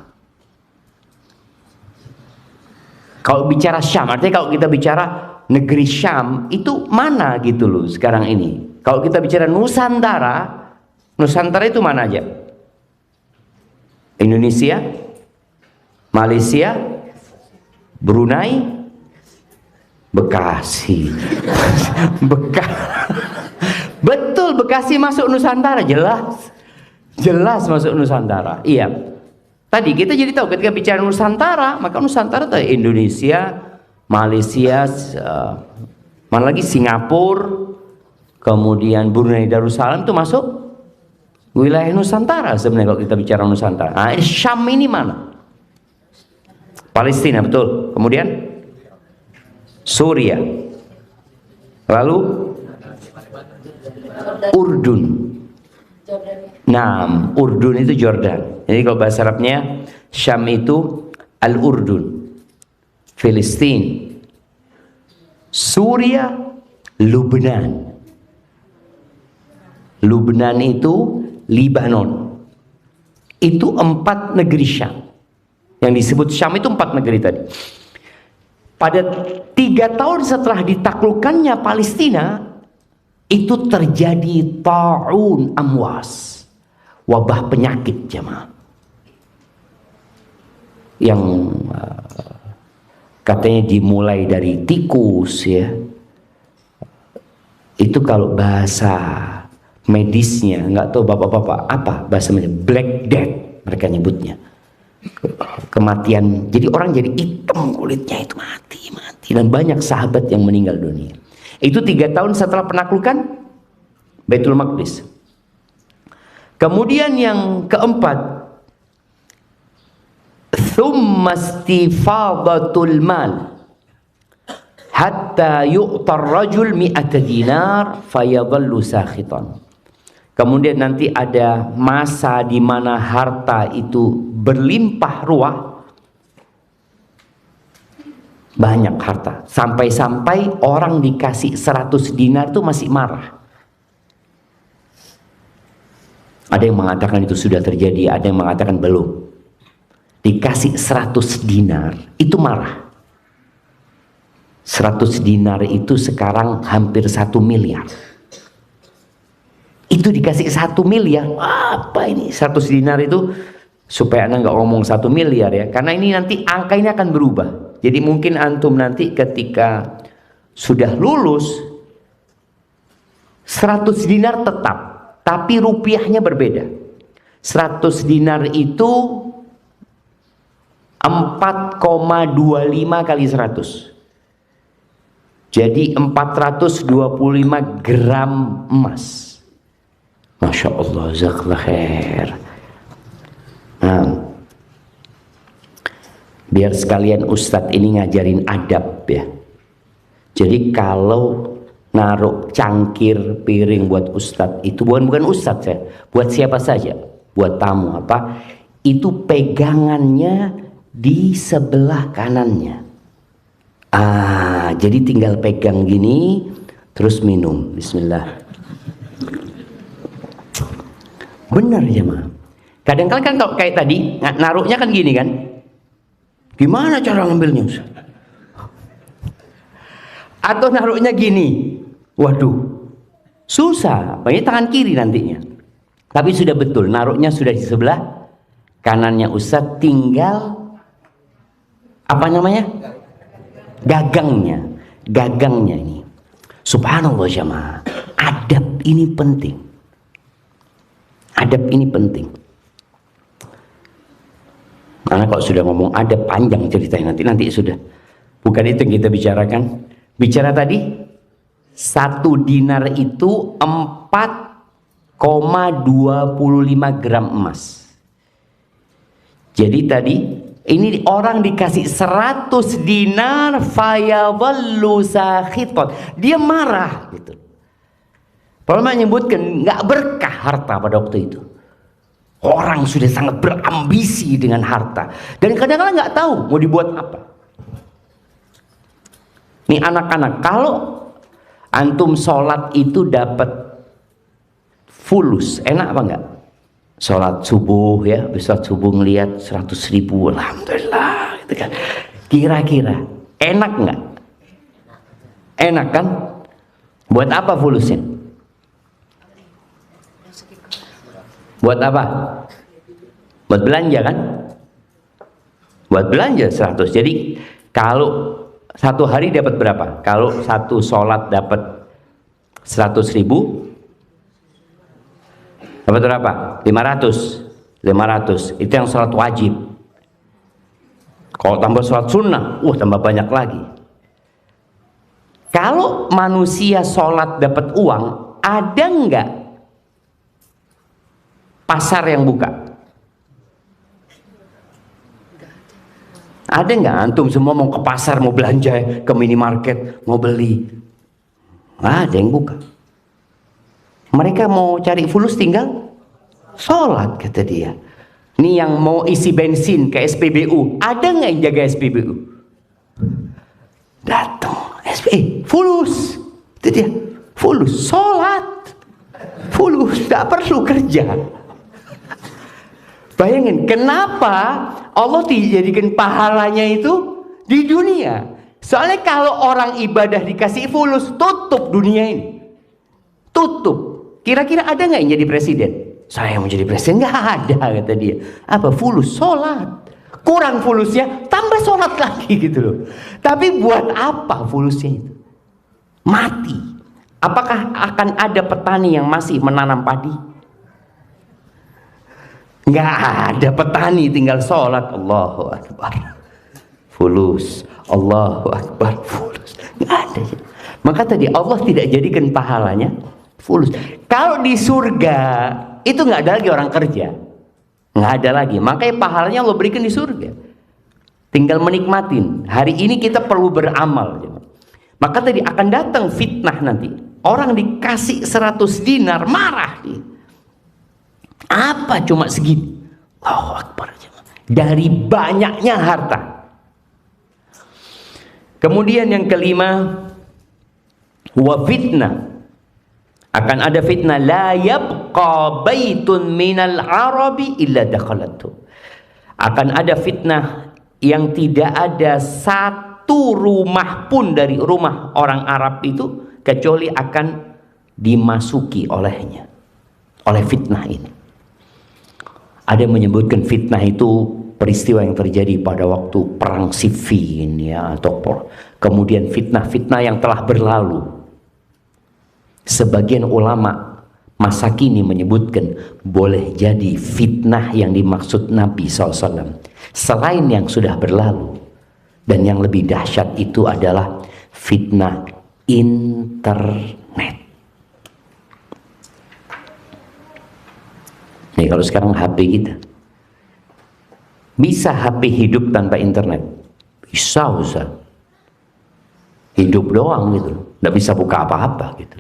Kalau bicara Syam, artinya kalau kita bicara negeri Syam itu mana gitu loh sekarang ini. Kalau kita bicara Nusantara, Nusantara itu mana aja? Indonesia, Malaysia, Brunei, Bekasi. Betul, Bekasi masuk Nusantara, jelas. Jelas masuk Nusantara. Iya. Tadi kita jadi tahu ketika bicara Nusantara, maka Nusantara itu Indonesia, Malaysia, mana lagi Singapura, kemudian Brunei Darussalam itu masuk wilayah Nusantara sebenarnya kalau kita bicara Nusantara. Nah, Syam ini mana? Palestina, betul. Kemudian Suria. Lalu Urdun. Nah, Urdun itu Jordan. Jadi kalau bahasa Arabnya Syam itu Al-Urdun. Filistin, Suria, Lubnan. Lubnan itu Libanon. Itu 4 negeri Syam. Yang disebut Syam itu 4 negeri tadi. Pada 3 tahun setelah ditaklukkannya Palestina, itu terjadi ta'un amwas, wabah penyakit jemaah. Yang katanya dimulai dari tikus ya. Itu kalau bahasa medisnya, nggak tahu bapak-bapak apa bahasa medis, Black Death mereka nyebutnya. Kematian, jadi orang jadi hitam kulitnya, itu mati. Dan banyak sahabat yang meninggal dunia. Itu 3 tahun setelah penaklukan Baitul Maqdis. Kemudian yang keempat, thumma istifadatul mal hatta yu'tar rajul mi'ata dinar fayadhallu sakhitan. Kemudian nanti ada masa di mana harta itu berlimpah ruah, banyak harta, sampai-sampai orang dikasih 100 dinar itu masih marah. Ada yang mengatakan itu sudah terjadi, ada yang mengatakan belum. Dikasih 100 dinar itu marah. 100 dinar itu sekarang hampir 1 miliar. Itu dikasih 1 miliar. Apa ini 100 dinar itu? Supaya Anda nggak ngomong 1 miliar ya, karena ini nanti angka ini akan berubah. Jadi mungkin antum nanti ketika sudah lulus 100 dinar tetap, tapi rupiahnya berbeda. 100 dinar itu 4,25 kali 100. Jadi 425 gram emas. Masya Allah, jazakallah khair. Nah, biar sekalian Ustadz ini ngajarin adab ya. Jadi kalau naruh cangkir piring buat Ustadz itu bukan Ustadz ya, buat siapa saja, buat tamu apa, itu pegangannya di sebelah kanannya. Jadi tinggal pegang gini terus minum. Bismillah. Benar ya mah. Kadang-kadang kan kalau kayak tadi naruhnya kan gini kan. Gimana cara ngambilnya? Atau naruhnya gini. Waduh. Susah. Pakai tangan kiri nantinya. Tapi sudah betul, naruhnya sudah di sebelah kanannya Ustadz, tinggal apa namanya? Gagangnya ini. Subhanallah jamaah. Adab ini penting. Adab ini penting. Karena kalau sudah ngomong adab panjang ceritanya nanti sudah. Bukan itu yang kita bicarakan. Bicara tadi 1 dinar itu 4,25 gram emas. Jadi tadi Ini orang dikasih 100 dinar fayadhallu sakhiton. Dia marah gitu. Ulama menyebutkan nggak berkah harta pada waktu itu. Orang sudah sangat berambisi dengan harta dan kadang-kadang nggak tahu mau dibuat apa. Nih anak-anak, kalau antum sholat itu dapat fulus, enak apa enggak? Sholat subuh ya, bisa subuh ngelihat 100.000, alhamdulillah gitu kan. Kira-kira enak enggak? Enak kan? Buat apa fulusnya? Buat apa? Buat belanja kan? Buat belanja 100. Jadi kalau satu hari dapat berapa? Kalau satu sholat dapat 100.000, dapat berapa? 500. Itu yang sholat wajib. Kalau tambah sholat sunnah, tambah banyak lagi. Kalau manusia sholat dapat uang, ada nggak pasar yang buka? Ada nggak antum semua mau ke pasar, mau belanja, ke minimarket, mau beli? Nggak ada yang buka. Mereka mau cari fulus tinggal sholat, kata dia. Ini yang mau isi bensin ke SPBU, ada nggak yang jaga SPBU? Datang fulus, itu dia, fulus sholat, fulus, tidak perlu kerja. Bayangin, kenapa Allah dijadikan pahalanya itu di dunia? Soalnya kalau orang ibadah dikasih fulus, tutup dunia ini. Tutup. Kira-kira ada nggak yang jadi presiden? Saya mau jadi presiden? Nggak ada, kata dia. Apa? Fulus, sholat. Kurang fulusnya, tambah sholat lagi gitu loh. Tapi buat apa fulusnya itu? Mati. Apakah akan ada petani yang masih menanam padi? Nggak ada petani, tinggal sholat. Allahu Akbar, fulus. Allahu Akbar, fulus. Nggak ada. Maka tadi Allah tidak jadikan pahalanya fulus. Kalau di surga itu nggak ada lagi orang kerja, nggak ada lagi. Makanya pahalanya Allah berikan di surga. Tinggal menikmatin. Hari ini kita perlu beramal. Maka tadi akan datang fitnah nanti. Orang dikasih 100 dinar marah dia. Apa cuma segini? Allahu Akbar. Dari banyaknya harta. Kemudian yang kelima, wa fitnah. Akan ada fitnah, la yabqa baitun minal arabi illa dakhalatu. Akan ada fitnah yang tidak ada satu rumah pun dari rumah orang Arab itu kecuali akan dimasuki olehnya, oleh fitnah ini. Ada yang menyebutkan fitnah itu peristiwa yang terjadi pada waktu perang Siffin ya, atau kemudian fitnah-fitnah yang telah berlalu. Sebagian ulama masa kini menyebutkan boleh jadi fitnah yang dimaksud Nabi SAW selain yang sudah berlalu, dan yang lebih dahsyat itu adalah fitnah internet. Nih kalau sekarang HP kita, bisa HP hidup tanpa internet? Bisa, Ustaz. Hidup doang gitu, nggak bisa buka apa-apa gitu.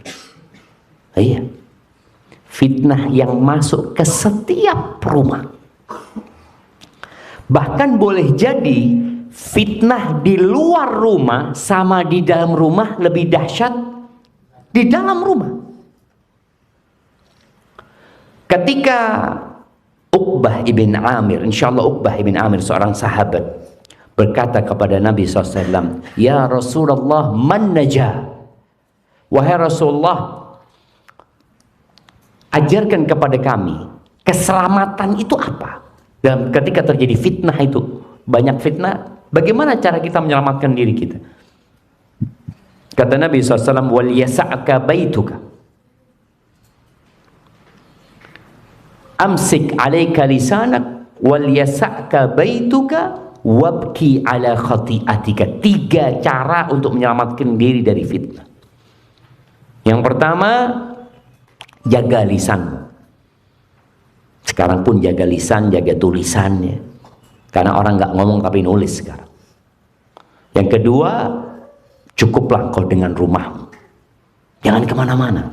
Iya, fitnah yang masuk ke setiap rumah. Bahkan boleh jadi fitnah di luar rumah sama di dalam rumah lebih dahsyat di dalam rumah. Ketika Uqbah ibn Amir, insyaallah Uqbah ibn Amir seorang sahabat, berkata kepada Nabi SAW, ya Rasulullah, man najah? Wahai Rasulullah, ajarkan kepada kami keselamatan itu apa? Dan ketika terjadi fitnah itu, banyak fitnah, bagaimana cara kita menyelamatkan diri kita? Kata Nabi SAW, wal yasa'ka baituka, amsik alaika lisanak wal yasa'ka baituka wabki ala khati'atika. 3 cara untuk menyelamatkan diri dari fitnah. Yang pertama, jaga lisan. Sekarang pun jaga lisan, jaga tulisannya. Karena orang nggak ngomong tapi nulis sekarang. Yang kedua, cukuplah kau dengan rumahmu. Jangan kemana-mana.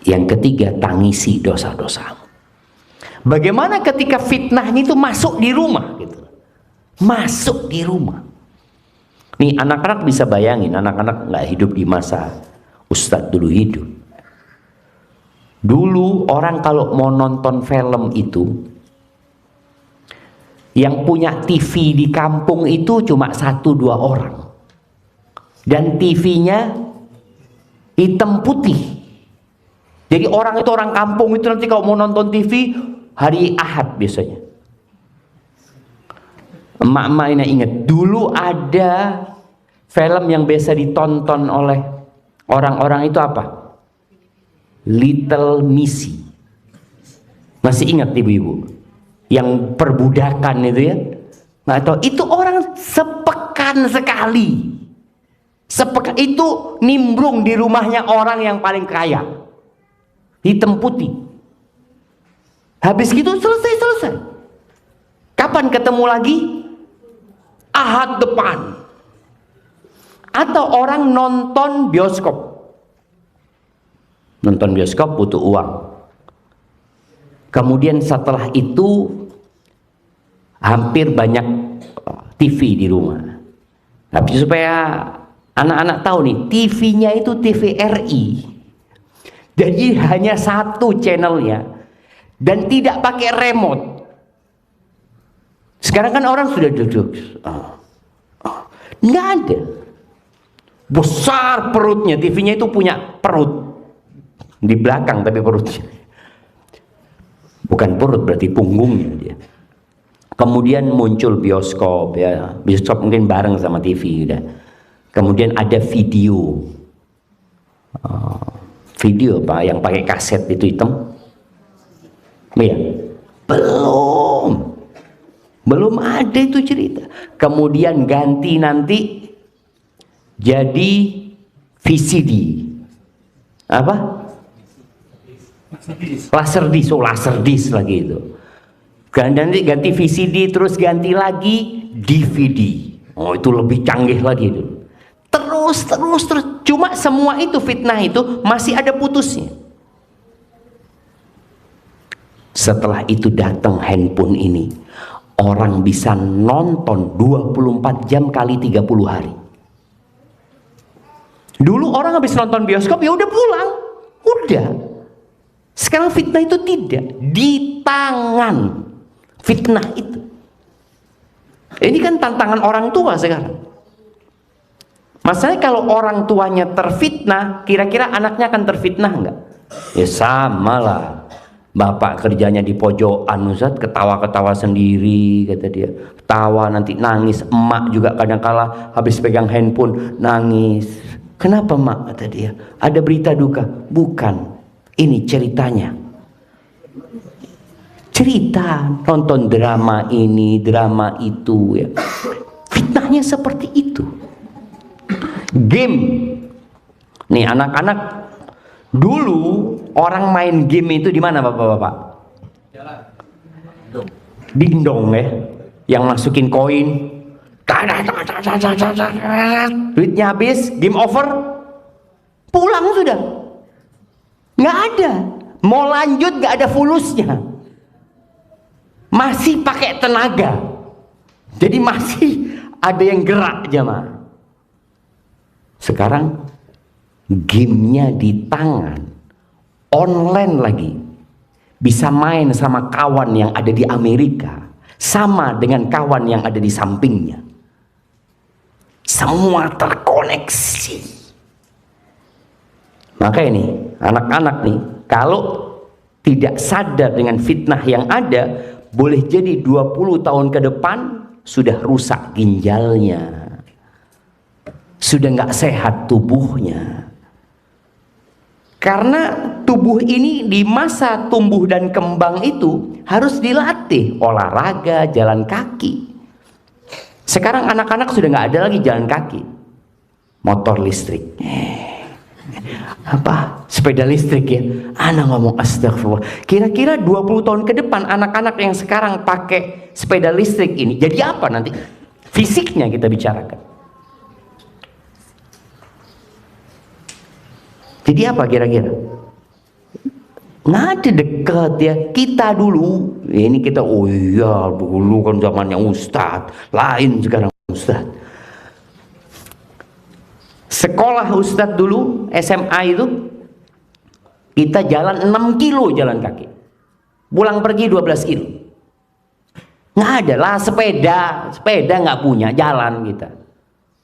Yang ketiga, tangisi dosa-dosamu. Bagaimana ketika fitnahnya itu masuk di rumah gitu. Masuk di rumah. Nih anak-anak bisa bayangin, anak-anak nggak hidup di masa Ustadz dulu hidup. Dulu orang kalau mau nonton film itu, yang punya TV di kampung itu cuma 1-2 orang. Dan TV-nya hitam putih. Jadi orang kampung itu nanti kalau mau nonton TV hari Ahad biasanya. Emak-emak ini ingat, dulu ada film yang biasa ditonton oleh orang-orang itu apa? Little Missy. Masih ingat ibu-ibu? Yang perbudakan itu ya? Nggak tahu, itu orang sepekan sekali. Sepekan itu nimbrung di rumahnya orang yang paling kaya. Hitam putih. Habis gitu selesai. Kapan ketemu lagi? Ahad depan. Atau orang nonton bioskop. Nonton bioskop butuh uang. Kemudian setelah itu hampir banyak TV di rumah. Tapi supaya anak-anak tahu nih, TV-nya itu TV RI. Jadi hanya satu channelnya dan tidak pakai remote. Sekarang kan orang sudah duduk, nggak ada. Besar perutnya, TV-nya itu punya perut di belakang tapi perutnya. Bukan perut, berarti punggungnya dia. Kemudian muncul bioskop ya, bioskop mungkin bareng sama TV udah. Kemudian ada video. Video apa yang pakai kaset itu hitam? Iya. Belum ada itu cerita. Kemudian ganti nanti jadi VCD. Apa? Laserdisc lagi itu. Nanti ganti VCD, terus ganti lagi DVD. Oh, itu lebih canggih lagi itu. Terus. Cuma semua itu fitnah itu masih ada putusnya. Setelah itu datang handphone ini. Orang bisa nonton 24 jam kali 30 hari. Dulu orang habis nonton bioskop ya udah pulang. Udah. Sekarang fitnah itu tidak. Di tangan fitnah itu. Ini kan tantangan orang tua sekarang. Masalahnya kalau orang tuanya terfitnah, kira-kira anaknya akan terfitnah enggak? Ya sama lah. Bapak kerjanya di pojokan, Ustaz, ketawa-ketawa sendiri, kata dia. Ketawa nanti nangis. Emak juga kadang-kala habis pegang handphone nangis. Kenapa mak? Kata dia. Ada berita duka? Bukan. Ini ceritanya. Cerita, nonton drama ini, drama itu ya. Fitnahnya seperti itu. Game. Nih anak-anak, dulu orang main game itu di mana bapak-bapak? Dingdong ya, yang masukin koin. Duitnya habis, game over, pulang sudah. Nggak ada. Mau lanjut nggak ada fulusnya. Masih pakai tenaga. Jadi masih ada yang gerak jemaah. Sekarang gamenya di tangan, online lagi, bisa main sama kawan yang ada di Amerika, sama dengan kawan yang ada di sampingnya. Semua terkoneksi. Maka ini anak-anak nih, kalau tidak sadar dengan fitnah yang ada, boleh jadi 20 tahun ke depan sudah rusak ginjalnya. Sudah nggak sehat tubuhnya. Karena tubuh ini di masa tumbuh dan kembang itu harus dilatih olahraga, jalan kaki. Sekarang anak-anak sudah nggak ada lagi jalan kaki, motor listrik. Apa? Sepeda listrik ya. Anak ngomong astagfirullah. Kira-kira 20 tahun ke depan anak-anak yang sekarang pakai sepeda listrik ini jadi apa nanti? Fisiknya kita bicarakan. Jadi apa kira-kira? Nggak ada dekat ya. Kita dulu, ini kita, oh iya dulu kan zamannya Ustadz, lain sekarang Ustadz. Sekolah Ustadz dulu, SMA itu, kita jalan 6 kilo jalan kaki. Pulang pergi 12 kilo. Nggak ada lah sepeda nggak punya, jalan kita.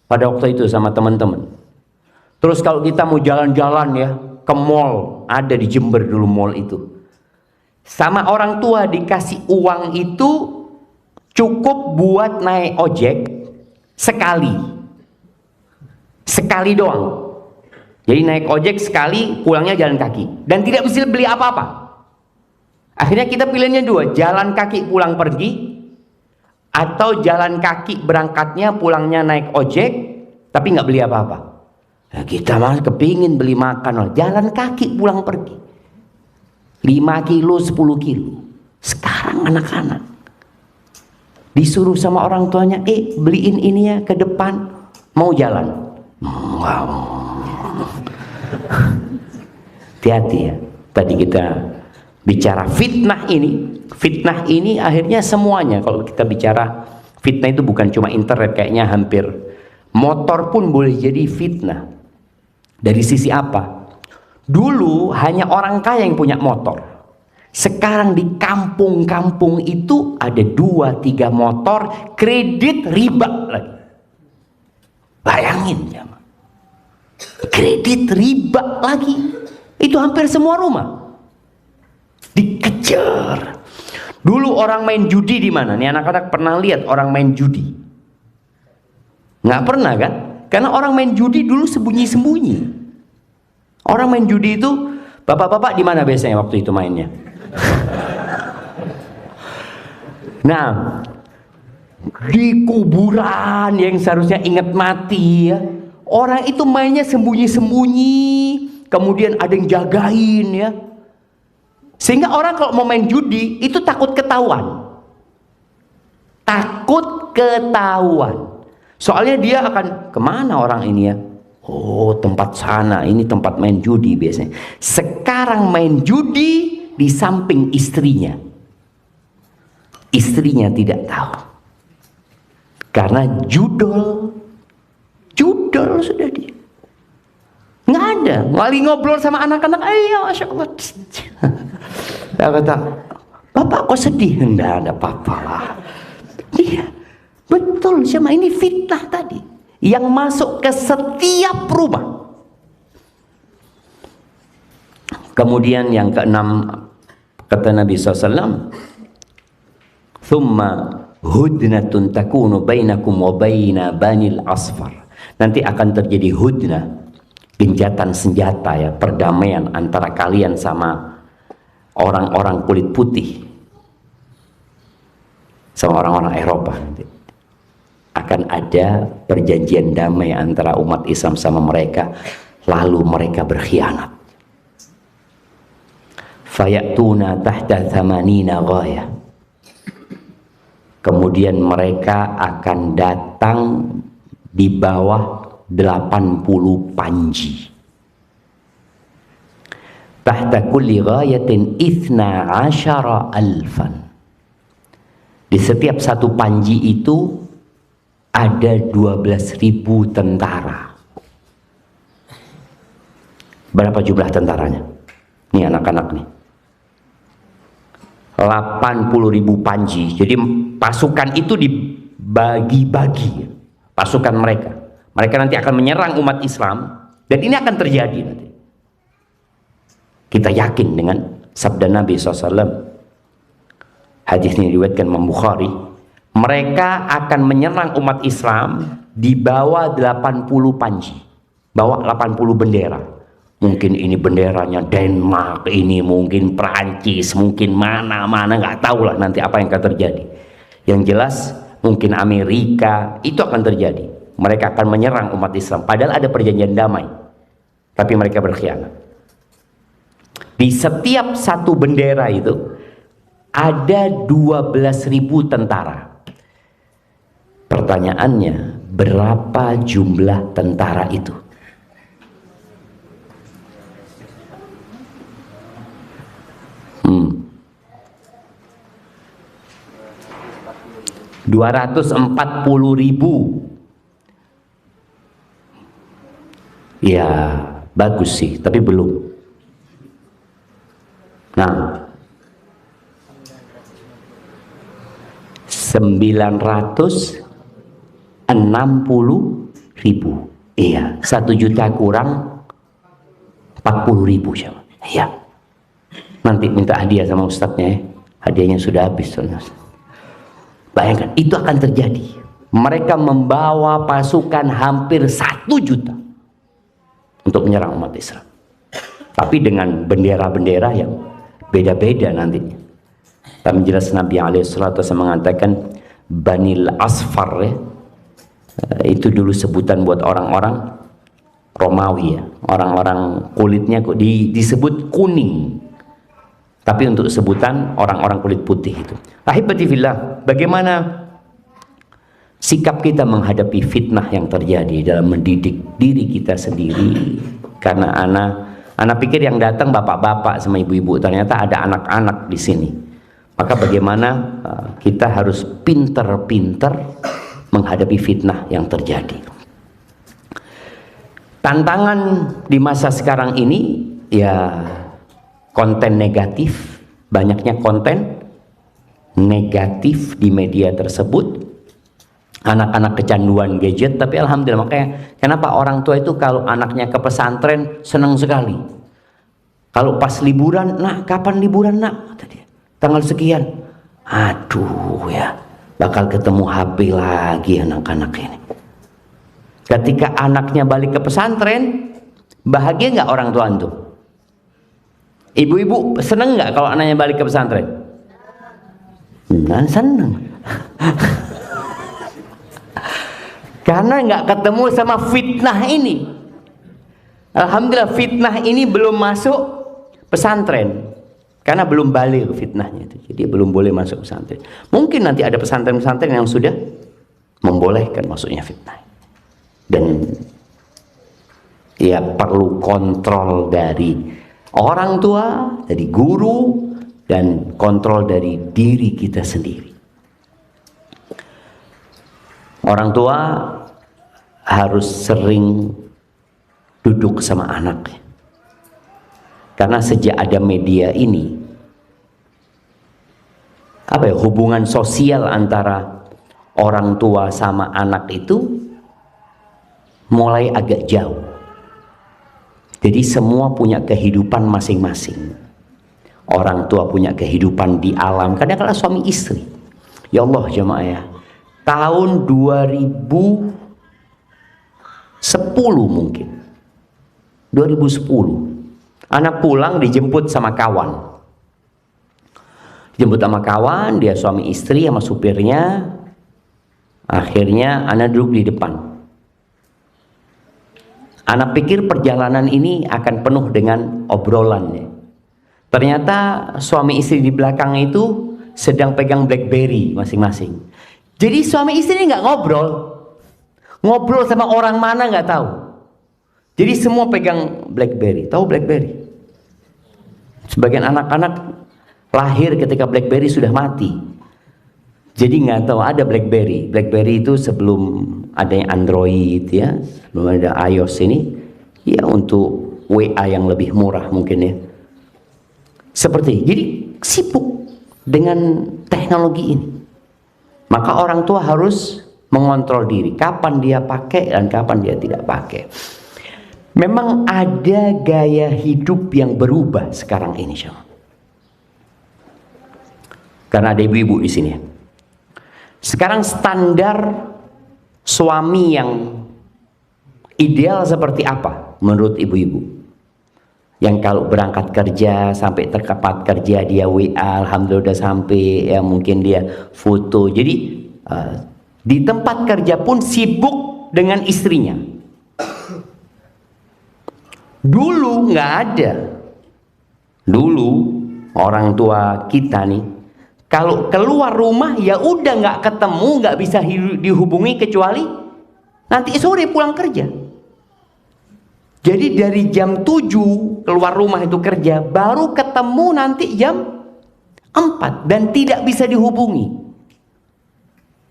Pada waktu itu sama teman-teman. Terus kalau kita mau jalan-jalan ya, ke mall, ada di Jember dulu mall itu. Sama orang tua dikasih uang itu cukup buat naik ojek sekali. Sekali doang. Jadi naik ojek sekali, pulangnya jalan kaki. Dan tidak bisa beli apa-apa. Akhirnya kita pilihannya dua, jalan kaki pulang pergi, atau jalan kaki berangkatnya, pulangnya naik ojek, tapi nggak beli apa-apa. Nah, kita mah kepingin beli makan, jalan kaki pulang pergi 5 kilo 10 kilo. Sekarang anak-anak disuruh sama orang tuanya, beliin ini ya ke depan, mau jalan. Wow. Hati-hati ya. Tadi kita bicara fitnah ini akhirnya semuanya. Kalau kita bicara fitnah itu bukan cuma internet, kayaknya hampir motor pun boleh jadi fitnah. Dari sisi apa? Dulu hanya orang kaya yang punya motor. Sekarang di kampung-kampung itu ada 2-3 motor, kredit riba lagi. Bayangin ya, kredit riba lagi. Itu hampir semua rumah dikejar. Dulu orang main judi di mana? Nih anak-anak pernah lihat orang main judi? Nggak pernah kan? Karena orang main judi dulu sembunyi-sembunyi. Orang main judi itu, bapak-bapak di mana biasanya waktu itu mainnya? Nah, di kuburan yang seharusnya ingat mati ya. Orang itu mainnya sembunyi-sembunyi, kemudian ada yang jagain ya. Sehingga orang kalau mau main judi itu takut ketahuan. Takut ketahuan. Soalnya dia akan kemana orang ini ya? Oh, tempat sana, ini tempat main judi biasanya. Sekarang main judi di samping istrinya. Istrinya tidak tahu. Karena judol sudah dia. Nggak ada. Wali ngobrol sama anak-anak, ayo Masya Allah. Dia kata, Bapak kok sedih? Nggak ada apa-apa lah. Iya. Betul, sama ini fitnah tadi yang masuk ke setiap rumah. Kemudian yang keenam, kata Nabi SAW, thumma hudnatun takunu bainakum wa baina banil asfar. Nanti akan terjadi hudnah, gencatan senjata ya, perdamaian antara kalian sama orang-orang kulit putih, sama orang-orang Eropa. Nanti akan ada perjanjian damai antara umat Islam sama mereka, lalu mereka berkhianat. Fayatuna tahta thamanina ghaya. Kemudian mereka akan datang di bawah 80 panji. Tahta kulli ghayatin 12 alfan. Di setiap satu panji itu ada 12.000 tentara. Berapa jumlah tentaranya? Nih anak-anak nih. 80.000 panji. Jadi pasukan itu dibagi-bagi. Pasukan mereka. Mereka nanti akan menyerang umat Islam. Dan ini akan terjadi nanti. Kita yakin dengan sabda Nabi SAW. Hadis ini diriwayatkan Imam Bukhari. Mereka akan menyerang umat Islam di bawah 80 panji. Bawa 80 bendera. Mungkin ini benderanya Denmark, ini mungkin Perancis, mungkin mana-mana, nggak tahu lah nanti apa yang akan terjadi. Yang jelas mungkin Amerika, itu akan terjadi. Mereka akan menyerang umat Islam. Padahal ada perjanjian damai. Tapi mereka berkhianat. Di setiap satu bendera itu ada 12.000 tentara. Pertanyaannya, berapa jumlah tentara itu? Hmm. 240.000. Ya, bagus sih, tapi belum. Nah, 960.000. Iya, 1 juta kurang 40.000. Iya. Nanti minta hadiah sama ustadznya ya. Hadiahnya sudah habis. Bayangkan, itu akan terjadi. Mereka membawa pasukan hampir 1 juta untuk menyerang umat Islam. Tapi dengan bendera-bendera yang beda-beda nantinya. Tapi jelas Nabi SAW mengatakan Banil Asfar ya. Itu dulu sebutan buat orang-orang Romawi ya. Orang-orang kulitnya kok disebut kuning. Tapi untuk sebutan orang-orang kulit putih itu. Ahibati fillah, bagaimana sikap kita menghadapi fitnah yang terjadi dalam mendidik diri kita sendiri? Karena anak pikir yang datang bapak-bapak sama ibu-ibu, ternyata ada anak-anak di sini. Maka bagaimana kita harus pinter-pinter menghadapi fitnah yang terjadi. Tantangan di masa sekarang ini ya konten negatif, banyaknya konten negatif di media tersebut. Anak-anak kecanduan gadget, tapi alhamdulillah, makanya kenapa orang tua itu kalau anaknya ke pesantren senang sekali. Kalau pas liburan, nak kapan liburan nak? Tanggal sekian. Aduh ya, bakal ketemu HP lagi anak-anak ini. Ketika anaknya balik ke pesantren, bahagia nggak orang tua antum? Ibu-ibu seneng nggak kalau anaknya balik ke pesantren? Nah, seneng. Karena nggak ketemu sama fitnah ini. Alhamdulillah fitnah ini belum masuk pesantren. Karena belum balik fitnahnya itu. Jadi belum boleh masuk pesantren. Mungkin nanti ada pesantren-pesantren yang sudah membolehkan masuknya fitnah. Dan ya perlu kontrol dari orang tua, dari guru, dan kontrol dari diri kita sendiri. Orang tua harus sering duduk sama anaknya. Karena sejak ada media ini, hubungan sosial antara orang tua sama anak itu mulai agak jauh. Jadi semua punya kehidupan masing-masing. Orang tua punya kehidupan di alam. Kadang-kadang suami istri. Ya Allah jemaah ya. Tahun 2010 mungkin. 2010. Anak pulang dijemput sama kawan. Dijemput sama kawan, dia suami istri sama supirnya. Akhirnya anak duduk di depan. Anak pikir perjalanan ini akan penuh dengan obrolannya. Ternyata suami istri di belakang itu sedang pegang BlackBerry masing-masing. Jadi suami istri ini nggak ngobrol. Ngobrol sama orang mana nggak tahu. Jadi semua pegang BlackBerry. Tahu BlackBerry? Sebagian anak-anak lahir ketika BlackBerry sudah mati. Jadi nggak tahu ada BlackBerry. BlackBerry itu sebelum adanya Android ya, sebelum ada iOS ini, ya untuk WA yang lebih murah mungkin ya. Seperti jadi sibuk dengan teknologi ini. Maka orang tua harus mengontrol diri, kapan dia pakai dan kapan dia tidak pakai. Memang ada gaya hidup yang berubah sekarang ini, Syam. Karena ada ibu-ibu di sini. Sekarang standar suami yang ideal seperti apa menurut ibu-ibu? Yang kalau berangkat kerja sampai terkepat kerja dia WA, alhamdulillah udah sampai, ya mungkin dia foto. Jadi di tempat kerja pun sibuk dengan istrinya. Dulu nggak ada. Dulu orang tua kita nih, kalau keluar rumah ya udah nggak ketemu, nggak bisa dihubungi kecuali nanti sore pulang kerja. Jadi dari jam 7 keluar rumah itu kerja, baru ketemu nanti jam 4 dan tidak bisa dihubungi.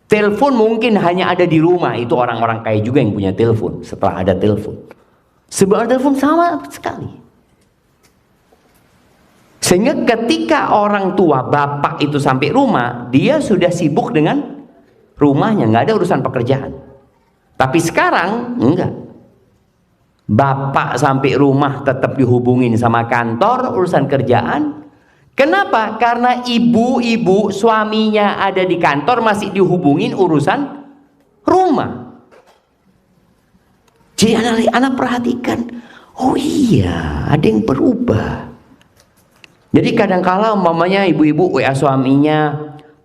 Telepon mungkin hanya ada di rumah, itu orang-orang kaya juga yang punya telepon setelah ada telepon. Sebab telepon sama sekali. Sehingga ketika orang tua bapak itu sampai rumah, dia sudah sibuk dengan rumahnya, nggak ada urusan pekerjaan. Tapi sekarang enggak. Bapak sampai rumah tetap dihubungin sama kantor, urusan kerjaan. Kenapa? Karena ibu-ibu suaminya ada di kantor masih dihubungin urusan rumah. Jadi anak perhatikan, oh iya, ada yang berubah. Jadi kadang-kala umpamanya ibu-ibu WA suaminya,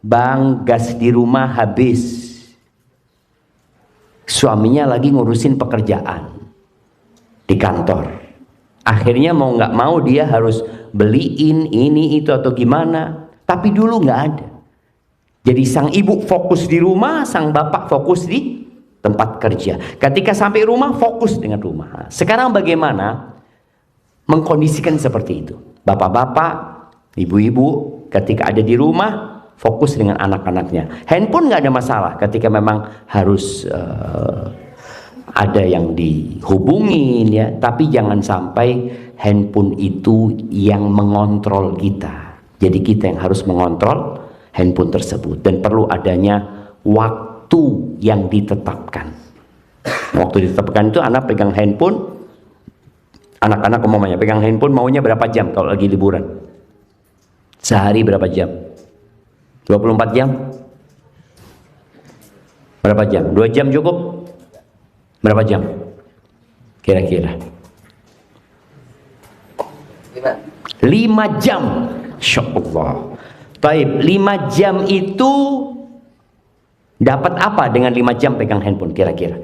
"Bang, gas di rumah habis." Suaminya lagi ngurusin pekerjaan di kantor. Akhirnya mau nggak mau dia harus beliin ini itu atau gimana. Tapi dulu nggak ada. Jadi sang ibu fokus di rumah, sang bapak fokus di tempat kerja. Ketika sampai rumah fokus dengan rumah. Sekarang bagaimana mengkondisikan seperti itu? Bapak-bapak, ibu-ibu ketika ada di rumah fokus dengan anak-anaknya. Handphone nggak ada masalah ketika memang harus ada yang dihubungin ya, tapi jangan sampai handphone itu yang mengontrol kita. Jadi kita yang harus mengontrol handphone tersebut dan perlu adanya waktu yang ditetapkan. Waktu ditetapkan itu anak pegang handphone, anak-anak umumnya pegang handphone maunya berapa jam kalau lagi liburan? Sehari berapa jam? 24 jam? Berapa jam? 2 jam cukup? Berapa jam? Kira-kira 5 jam. Insyaallah. Taib, 5 jam itu dapat apa dengan 5 jam pegang handphone kira-kira?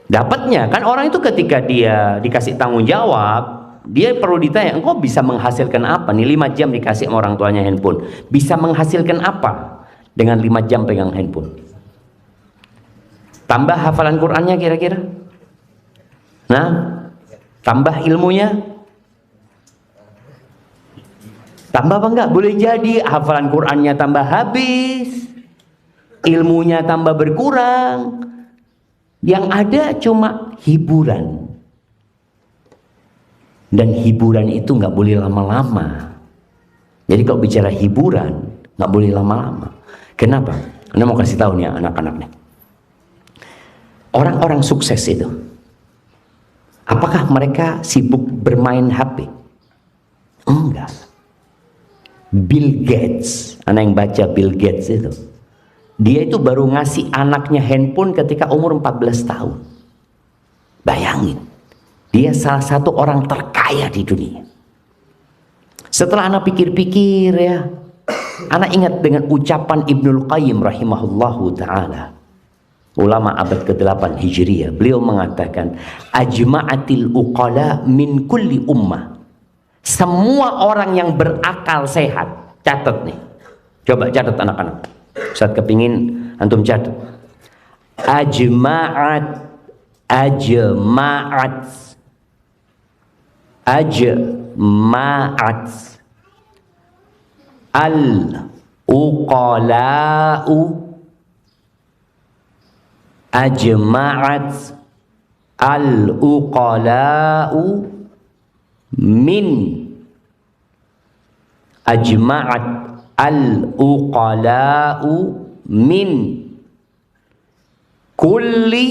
Dapatnya kan orang itu ketika dia dikasih tanggung jawab, dia perlu ditanya, engkau bisa menghasilkan apa nih 5 jam dikasih sama orang tuanya handphone? Bisa menghasilkan apa dengan 5 jam pegang handphone? Tambah hafalan Qur'annya kira-kira? Nah, tambah ilmunya? Tambah apa enggak? Boleh jadi hafalan Qur'annya tambah habis, ilmunya tambah berkurang. Yang ada cuma hiburan. Dan hiburan itu nggak boleh lama-lama. Jadi kalau bicara hiburan nggak boleh lama-lama. Kenapa? Anda mau kasih tahu nih anak-anak nih. Orang-orang sukses itu, apakah mereka sibuk bermain HP? Enggak. Bill Gates, anak yang baca Bill Gates itu, dia itu baru ngasih anaknya handphone ketika umur 14 tahun. Bayangin, dia salah satu orang terkaya di dunia. Setelah anak pikir-pikir ya, anak ingat dengan ucapan Ibnul Qayyim rahimahullahu ta'ala, ulama abad ke-8 Hijriyah. Beliau mengatakan, ajma'atil uqala min kulli ummah. Semua orang yang berakal sehat, catat nih. Coba catat anak-anak. Ustaz kepingin antum catat. Ajma'at al-uqala'u ajma'at al-uqala'u min ajma'at al-uqala'u min kulli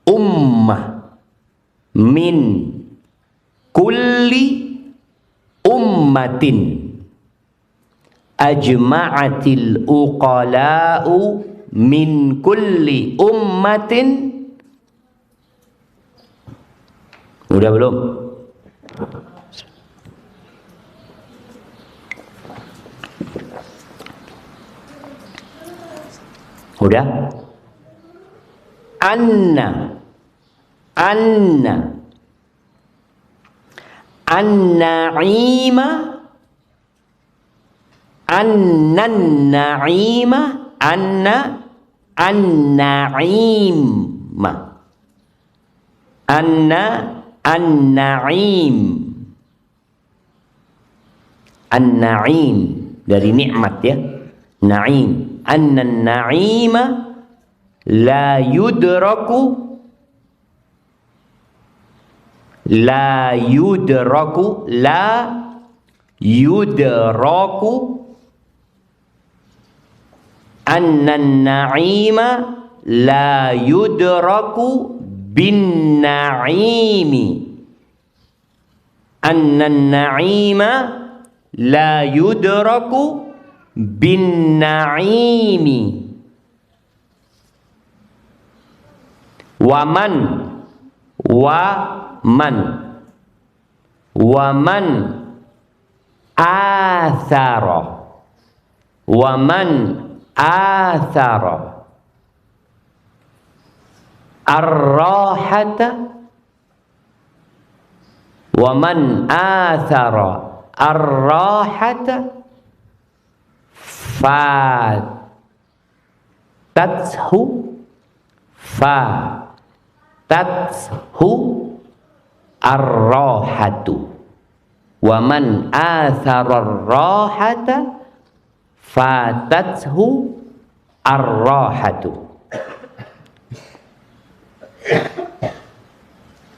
ummah min kulli ummatin ajma'atil uqala'u min kulli ummatin. Udah belum? Udah? Anna An-na'ima, an-na'ima, an-na'ima, an-na'im, an-na'im dari nikmat ya, na'im. An-na'ima la yudraku, la yudraku, la yudraku, an-na'ima la yudraku bin na'imi, an-na'ima la yudraku bin na'imi. Waman, waman, waman athara, waman athara ar-rahata, waman athara ar-rahata fatathu, fatathu ar-rahatu, waman athara ar-rahata fatathu ar-rahatu,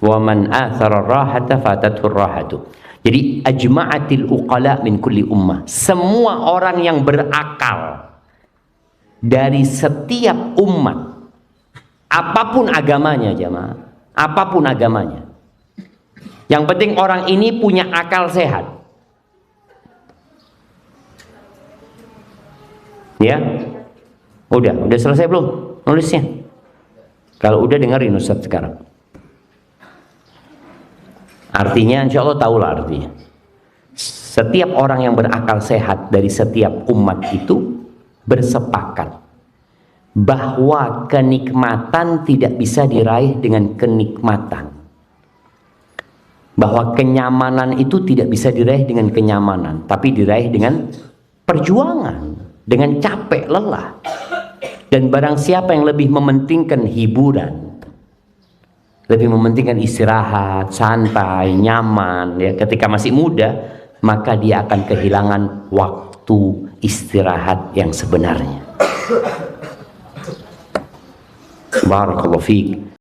waman athara ar-rahata fatathu ar-rahatu. Jadi ajma'atil uqala min kulli ummah, semua orang yang berakal dari setiap umat, apapun agamanya jemaah, apapun agamanya, yang penting orang ini punya akal sehat ya. Udah selesai belum nulisnya? Kalau udah dengerin Ustaz sekarang. Artinya insya Allah tahulah artinya. Setiap orang yang berakal sehat dari setiap umat itu bersepakat bahwa kenikmatan tidak bisa diraih dengan kenikmatan, bahwa kenyamanan itu tidak bisa diraih dengan kenyamanan, tapi diraih dengan perjuangan, dengan capek lelah. Dan barang siapa yang lebih mementingkan hiburan, lebih mementingkan istirahat, santai, nyaman ya ketika masih muda, maka dia akan kehilangan waktu istirahat yang sebenarnya. Barakallahu fiik.